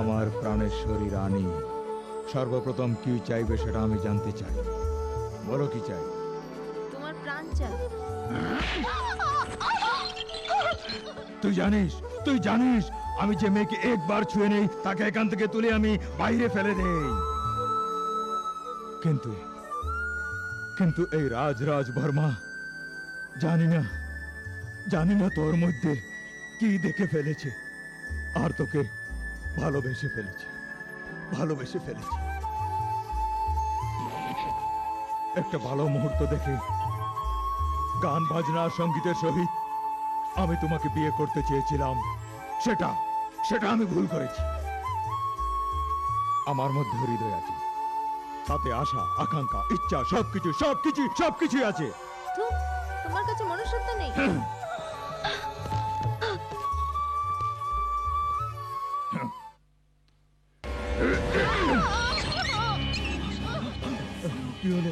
আমার প্রাণেশ্বরী রানী, সর্বপ্রথম কি চাইবে সেটা আমি জানতে চাই। বলো কি চাই? তোমার প্রাণ চাই। তুই জানিস আমি যে মেয়েকে একবার ছুঁয়ে নেই তাকে এখান থেকে তুলে আমি বাইরে ফেলে দেই। কিন্তু এই রাজ রাজ বর্মা, জানি না তোর মধ্যে কি দেখে ফেলেছে, আর তোকে ভালোবেসে ফেলেছে। একটা ভালো মুহূর্ত দেখে গান বাজনা সঙ্গীতের সহিত আমি তোমাকে বিয়ে করতে চেয়েছিলাম, সেটা আমি ভুল করেছি। আমার মধ্যে হৃদয় আছে, তাতে আশা, আকাঙ্ক্ষা, ইচ্ছা সবকিছু আছে। তোমার কাছে মনুষ্যত্ব নেই। কি হলো?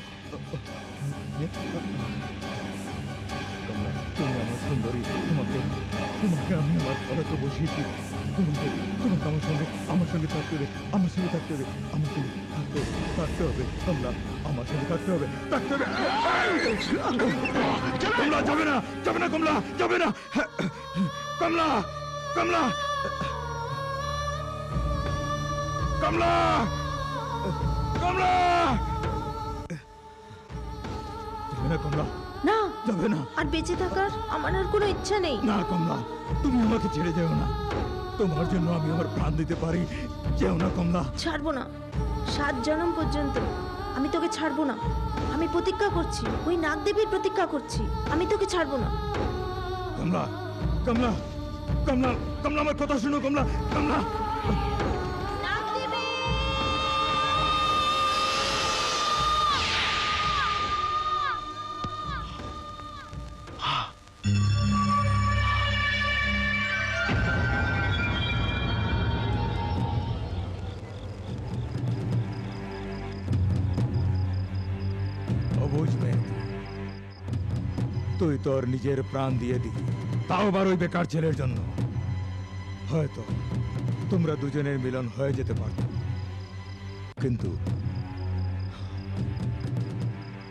তুমি আমার সুন্দরী, তোমাকে আমি আমার ঘরে বসিয়েছি। তোমাকে আমার সঙ্গে থাকতে হবে। কমলা, আমার সঙ্গে থাকতে হবে। কমলা যাবে না, কমলা যাবে না। কমলা কমলা কমলা কমলা যাবে না। কমলা না, যাবে না। আর বেঁচে থাকার আমার আর কোনো ইচ্ছা নেই। না কমলা, তুমি আমাকে ছেড়ে যেও না। তোমার জন্য আমি আমার প্রাণ দিতে পারি। যেও না কমলা। ছাড়বো না, 7 জন্ম পর্যন্ত আমি তোকে ছাড়বো না। আমি প্রতিজ্ঞা করছি, ওই নাগদেবীর প্রতিজ্ঞা করছি, আমি তোকে ছাড়বো না। কমলা কমলা কমলা কমলা, আমার কথা শুনো। কমলা কমলা তুই তোর নিজের প্রাণ দিয়ে দিবি, তাও আবার ওই বেকার ছেলের জন্য। হয়তো তোমরা দুজনের মিলন হয়ে যেতে পারত, কিন্তু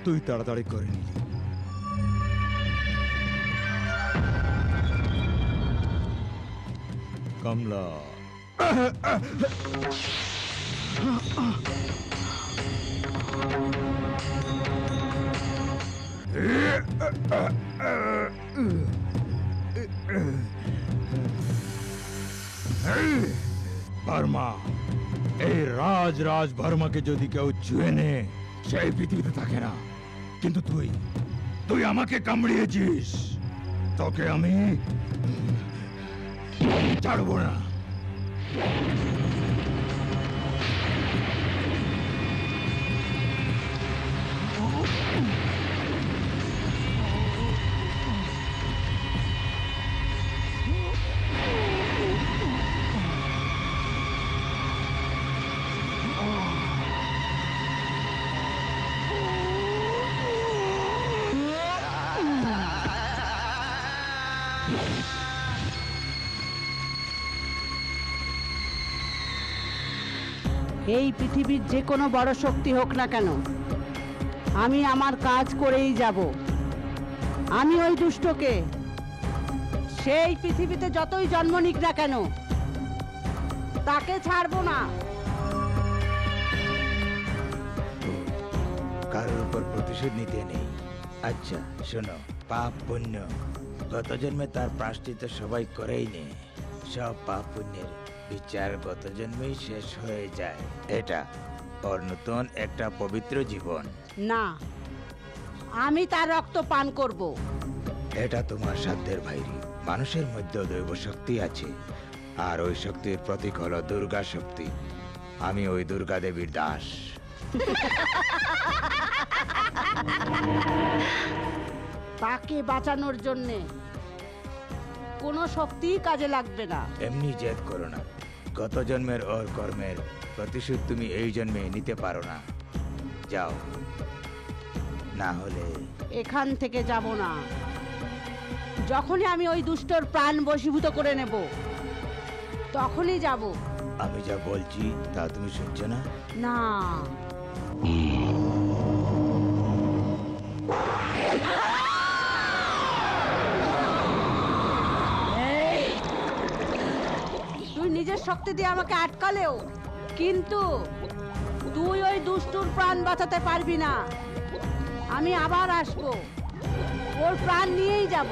তুই তাড়াতাড়ি করে নিলি। কমলা ভার্মা, এই রাজ ভার্মাকে যদি কেউ ছুঁয়ে নে, সেই পৃথিবীতে থাকে না। কিন্তু তুই আমাকে কামড়িয়েছিস, তোকে আমি ছাড়বো না। এই পৃথিবীর যে কোনো বড় শক্তি হোক না কেন, আমি আমার কাজ করেই যাব। আমি ওই দুষ্টকে সেই পৃথিবীতে যতই জন্ম নিক না কেন, তাকে ছাড়বো না। কারোর উপর প্রতিশোধ নিতে নেই। আচ্ছা শোনো, পাপ পুণ্য গত জন্মে তার প্রায়শ্চিত্ত সবাই করেই নে। সব পাপ পুণ্যের বিচার গত জন্মেই শেষ হয়ে যায়। এটা ওর নতুন একটা পবিত্র জীবন। না, আমি তার রক্ত পান করব। এটা তোমার সাধ্যের বাইরে। মানুষের মধ্যে দৈব শক্তি আছে, আর ওই শক্তির প্রতীক হলো দুর্গা শক্তি। আমি ওই দুর্গা দেবীর দাস। তাকে বাঁচানোর জন্যে কোনো শক্তিই কাজে লাগবে না। এমনি জেদ করো না। গত জন্মের ওর কর্মের প্রতিশোধ তুমি এই জন্মে নিতে পারো না। যাও, না হলে এখান থেকে যাব না। যখনই আমি ওই দুষ্টর প্রাণ বশীভূত করে নেব, তখনই যাব। আমি যা বলছি তা তুমি শুনছো না? না, তুই নিজের শক্তি দিয়ে আমাকে আটকালেও কিন্তু তুই ওই দুষ্টুর প্রাণ বাঁচাতে পারবি না। আমি আবার আসবো, ওর প্রাণ নিয়েই যাব।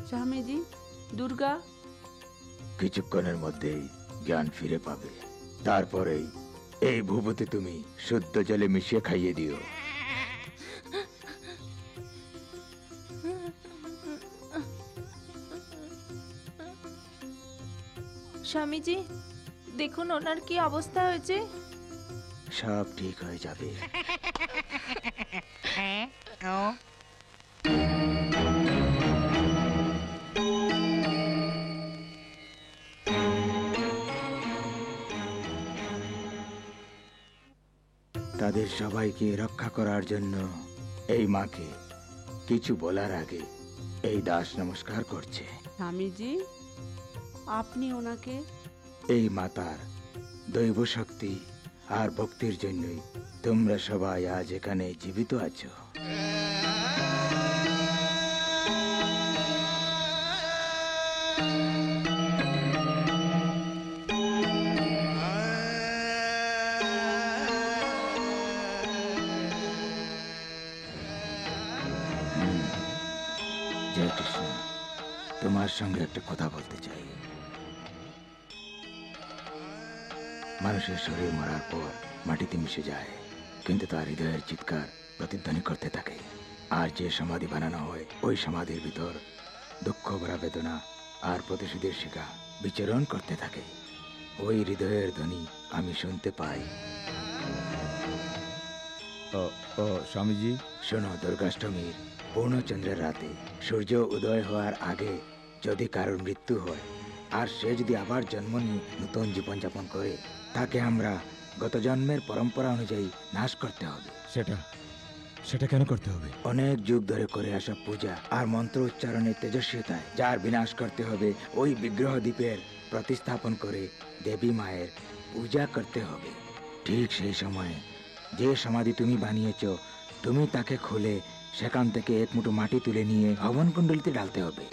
স্বামীজি, দুর্গা কিছুক্ষণের মধ্যেই জ্ঞান ফিরে পাবে। তারপরেই এই ভূপতি তুমি শুদ্ধ জলে মিশিয়ে খাইয়ে দিও। স্বামীজি, দেখুন ওনার কি অবস্থা হয়েছে। সব ঠিক হয়ে যাবে। তাদের সবাইকে রক্ষা করার জন্য এই মাকে কিছু বলার আগে এই দাস নমস্কার করছে। স্বামীজি, আপনি ওনাকে এই মাতার দৈব শক্তি আর ভক্তির জন্যই তোমরা সবাই আজ এখানে জীবিত আছো। জয় কৃষ্ণ, তোমার সঙ্গে একটা কথা বলতে চাই। মানুষের শরীর মরার পর মাটিতে মিশে যায়, কিন্তু তার হৃদয়ের চিৎকার প্রতিধ্বনি করতে থাকে। আর যে সমাধি বানানো হয়, ওই সমাধির ভিতর দুঃখ ভরা বেদনা আর প্রতিশোধের শিখা বিচরণ করতে থাকে। ওই হৃদয়ের ধ্বনি আমি শুনতে পাই। ও স্বামীজি, শোনো, দুর্গাষ্টমীর পূর্ণচন্দ্রের রাতে সূর্য উদয় হওয়ার আগে যদি কারোর মৃত্যু হয় আর সে যদি আবার জন্ম নিয়ে নতুন জীবনযাপন করে, তাকে আমরা গত জন্মের পরম্পরা অনুযায়ী নাশ করতে হবে। সেটা কেন করতে হবে? অনেক যুগ ধরে করে আসা পূজা আর মন্ত্র উচ্চারণের তেজস্বিতায় যার বিনাশ করতে হবে ওই বিগ্রহ দ্বীপের প্রতিস্থাপন করে দেবী মায়ের পূজা করতে হবে। ঠিক সেই সময়ে যে সমাধি তুমি বানিয়েছ, তুমি তাকে খুলে সেখান থেকে এক মুঠো মাটি তুলে নিয়ে হবন কুণ্ডলিতে ঢালতে হবে।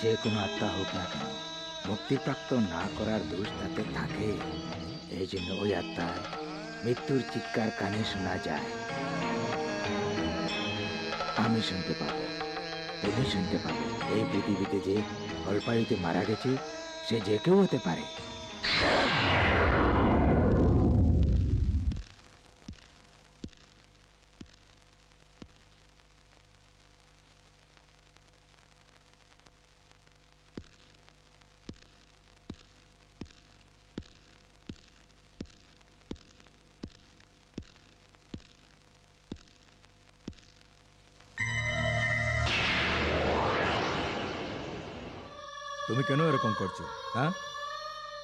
যে কোনো আত্মা হোক না কেন, মুক্তিপ্রাপ্ত না করার দোষ তাতে থাকে। এই জন্য ওই আত্মার মৃত্যুর চিৎকার কানে শোনা যায়। আমি শুনতে পাবো, তুমি শুনতে পাবে। এই পৃথিবীতে যে অল্পায়ুতে মারা গেছে, সে যে কেউ হতে পারে। তুমি কেন এরকম করছো? হ্যাঁ,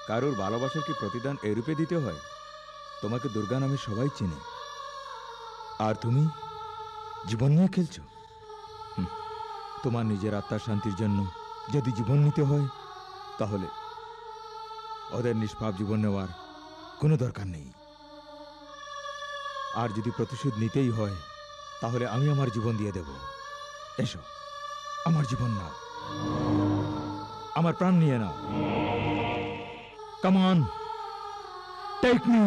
কারোর ভালোবাসার কি প্রতিদান এরূপে দিতে হয়? তোমাকে দুর্গা নামে সবাই চেনে, আর তুমি জীবন নিয়ে খেলছো। তোমার নিজের আত্মার শান্তির জন্য যদি জীবন নিতে হয়, তাহলে ওদের নিষ্পাপ জীবন নেওয়ার কোনো দরকার নেই। আর যদি প্রতিশোধ নিতেই হয়, তাহলে আমি আমার জীবন দিয়ে দেব। এসো, আমার জীবন নাও, আমার প্রাণ নিয়ে নাও। Come on, take me.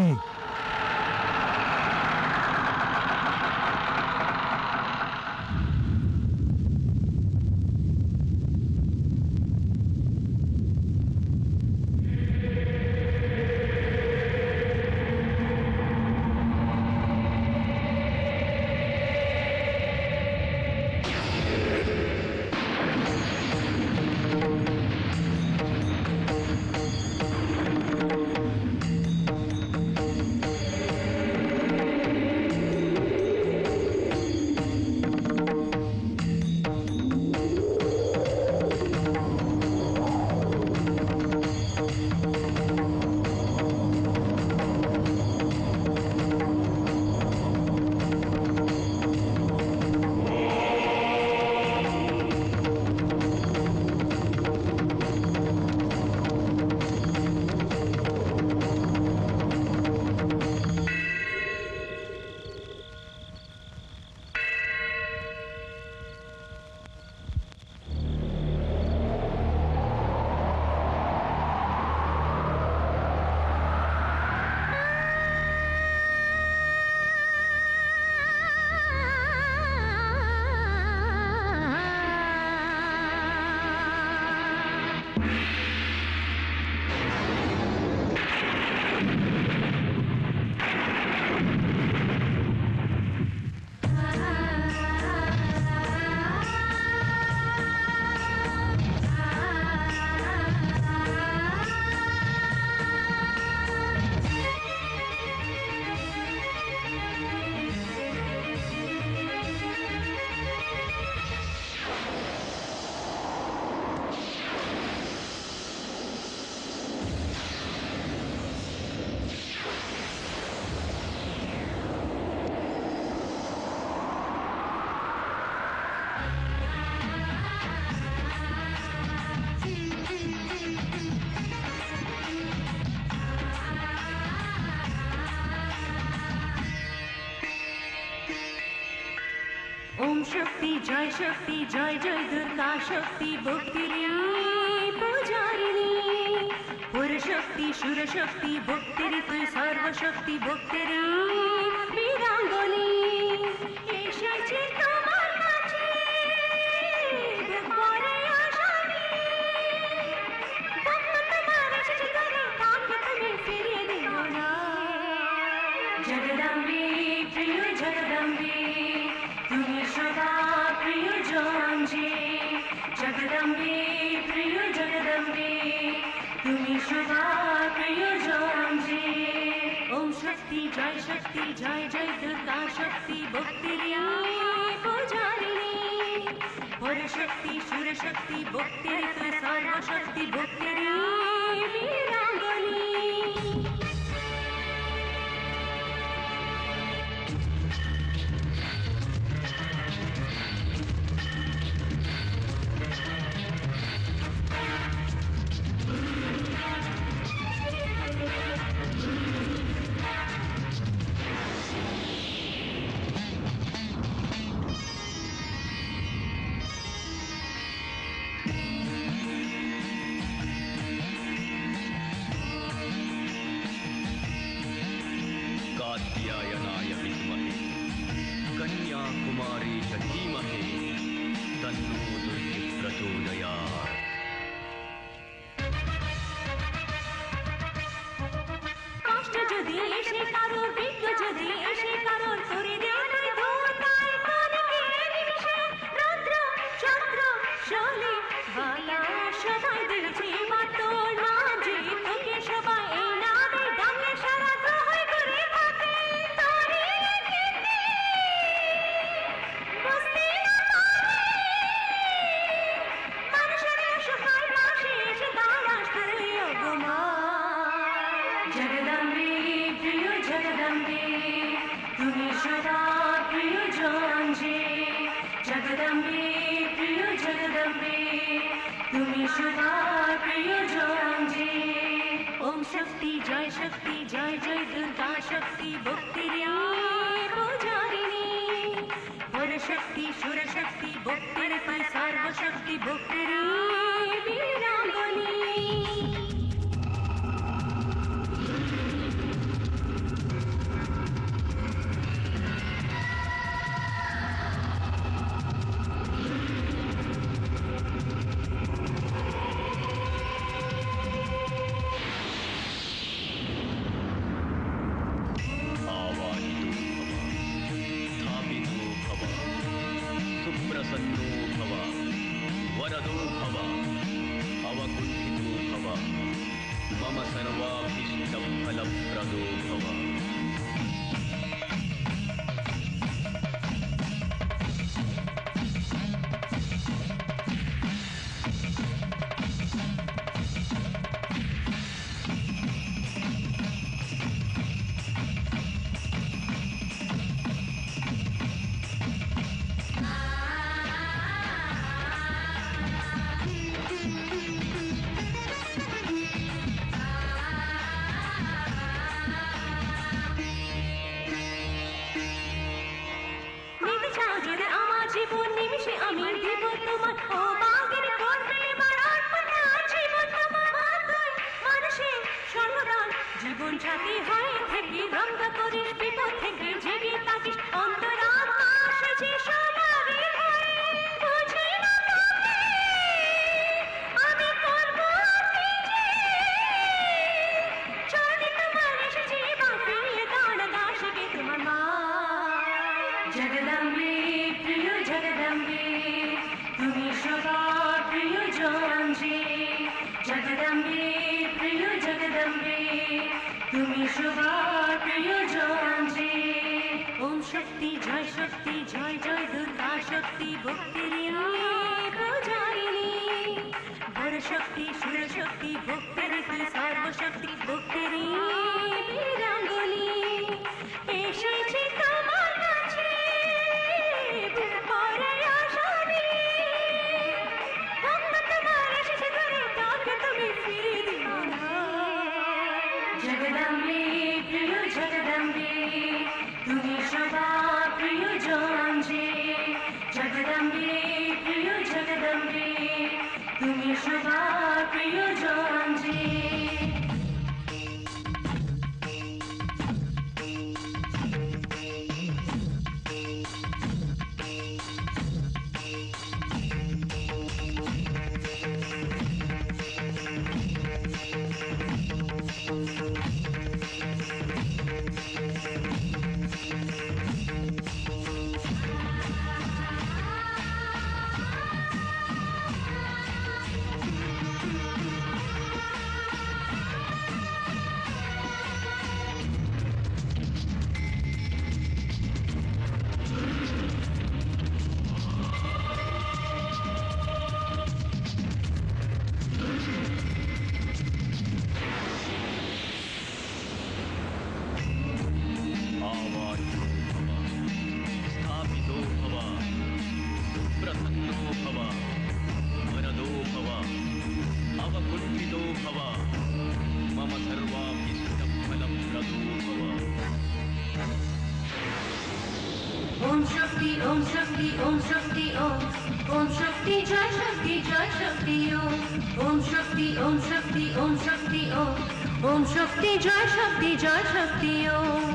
Om Shakti जय जय दुर्गा शक्ति भक्तिरी पूजारिणी पुर शक्ति शुर शक्ति भक्तिरी तुई सर्व शक्ति भक्तिरी वीरांगनी एसेছে তোমার কাছে দেখবরে আশানি ভক্ত তোমার এসেছে ঘরে কাকে তুমি ফিরিয়ে দিও না জগৎ জয় শক্তি জয় জয় দুর্গা শক্তি ভক্তির পূজারিণী পরশক্তি সুরশক্তি ভক্তির তুই সর্বশক্তি ভক্তির বীরাঙ্গনী कात्यायनाय विद्महे कन्याकुमारी च धीमहि तन्नो दुर्गे प्रचोदयात् কষ্ট যদি এসে কারোর বিঘ্ন যদি এসে কারোর করে দেয় ধোতায় কালকে নিমিষে রৌদ্র চন্দ্র শোলে বালা সদাই দিলছে মাতোর নাম যে তোকে সবাই এই নামে ডাকলে সারা গ্রহ করে থাকে তোরে রেখেতে বসতে না মানুষের সহায় পাশে এসে দাঁড়াস তুই অগমা জগদম্বে প্রিয় জগদম্বে তুমি সদা প্রিয় জন যে জগদম্বে প্রিয় জগদম্বে তুমি সদা প্রিয় জন যে ওম শক্তি জয় জয় দুর্গা শক্তি ভক্তির পূজারিণী পরশক্তি সুরশক্তি ভক্তির তুই সর্বশক্তি ভক্তির বীরাঙ্গনী सुप्रसन्नो भव वरदो भव अवकुण्ठितो भव मम सर्वाभीष्टफलप्रदो भव নিতে চাও যদি আমার জীবন নিমিষে আমি দেব তোমার ও বাগের করবে বাড়ার পাতা জীবন তোমার তুই মানুষের সর্বদান জীবন সাথী হয়ে থেকে রঙ্গ করিস বিপদ থেকে জেগে থাকিস অন্তরাত্মা সেজে সবারই হয়ে বুঝি না তোকে আমি করবো কি যে চলে তোমার এসেছি বাপিয়ে গান গাছকে তোমার মা জগদম্বে প্রিয় জগদম্বে তুমি সদা প্রিয় জন যে জগদম্বে প্রিয় জগদম্বে তুমি সদা প্রিয় জন যে ওম শক্তি জয় জয় দুর্গা শক্তি ভক্তির পূজারিণী বরশক্তি সুরশক্তি ভক্তির তুই সর্বশক্তি ভক্তির বীরাঙ্গনী এসেছি তোমার কাছে পরে আশা নিয়ে ভক্ত তোমার এসেছে ধরে তাকে তুমি ফিরে দিও না জগদম্বে প্রিয় জগদম্বে তুমি সদা প্রিয় জন যে জগদম্বে প্রিয় জগদম্বে তুমি সদা প্রিয় জন যে ওম শক্তি ওম শক্তি ওম শক্তি ওম ওম শক্তি জয় শক্তি ওম ওম শক্তি ওম শক্তি ওম শক্তি ওম ওম শক্তি জয় শক্তি ওম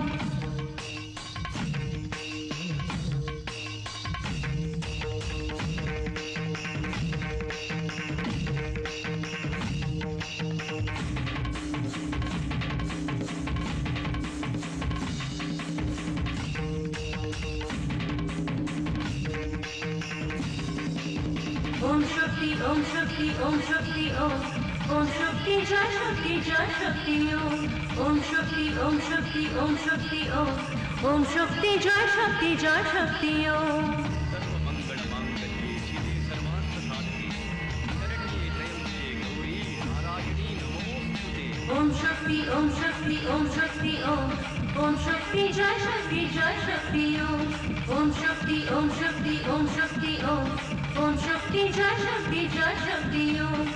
ওম শক্তি ওম শক্তি ওম শক্তি ওম ওম শক্তি জয় শক্তি ওম ওম শক্তি ওম শক্তি ওম শক্তি ওম ওম শক্তি জয় শক্তি ওম ওম শক্তি ওম শক্তি ওম শক্তি ওম ওম শক্তি জয় শক্তি ওম ওম শক্তি ওম শক্তি ওম শক্তি ওম ওম শক্তি জয় শক্তি ওম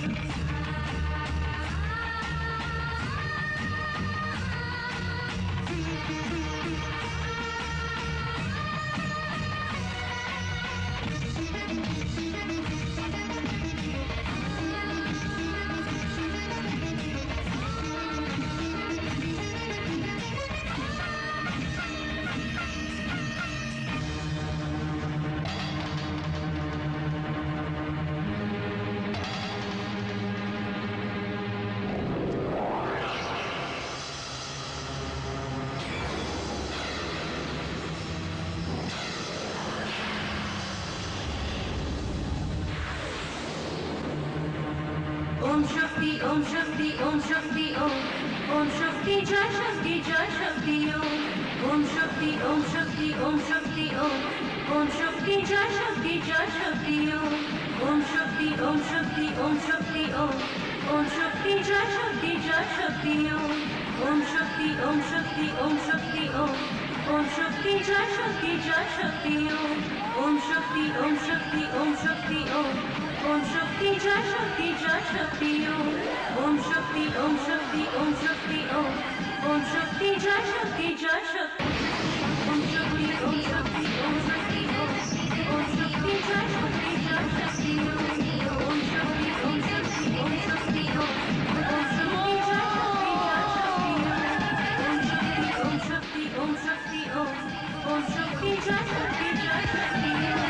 ওম শক্তি ওম শক্তি ওম শক্তি ওম ওম শক্তি জয় শক্তি ওম ওম শক্তি ওম শক্তি ওম শক্তি ওম ওম শক্তি জয় শক্তি ওম ওম শক্তি ওম শক্তি ওম শক্তি ওম ওম শক্তি জয় শক্তি ওম ওম শক্তি ওম শক্তি ওম শক্তি ওম ওম শক্তি জয় শক্তি ওম ওম শক্তি ওম শক্তি ওম শক্তি ওম ওম শক্তি জয় শক্তি ওম ওম শক্তি ওম শক্তি ওম শক্তি ওম ওম শক্তি জয় শক্তি ওম শক্তি ওম শক্তি ওম শক্তি ওম ওম শক্তি জয় শক্তি ওম ওম শক্তি ওম শক্তি ওম শক্তি ওম ওম শক্তি জয় শক্তি ওম শক্তি ওম শক্তি ওম ওম শক্তি জয় শক্তি ওম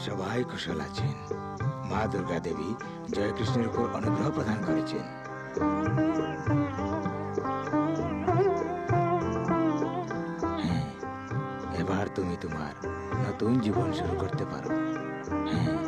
সবাই কুশল আছেন। মা দুর্গা দেবী জয়কৃষ্ণের উপর অনুগ্রহ প্রদান করেছেন। হ্যাঁ, এবার তুমি তোমার নতুন জীবন শুরু করতে পারো। হ্যাঁ।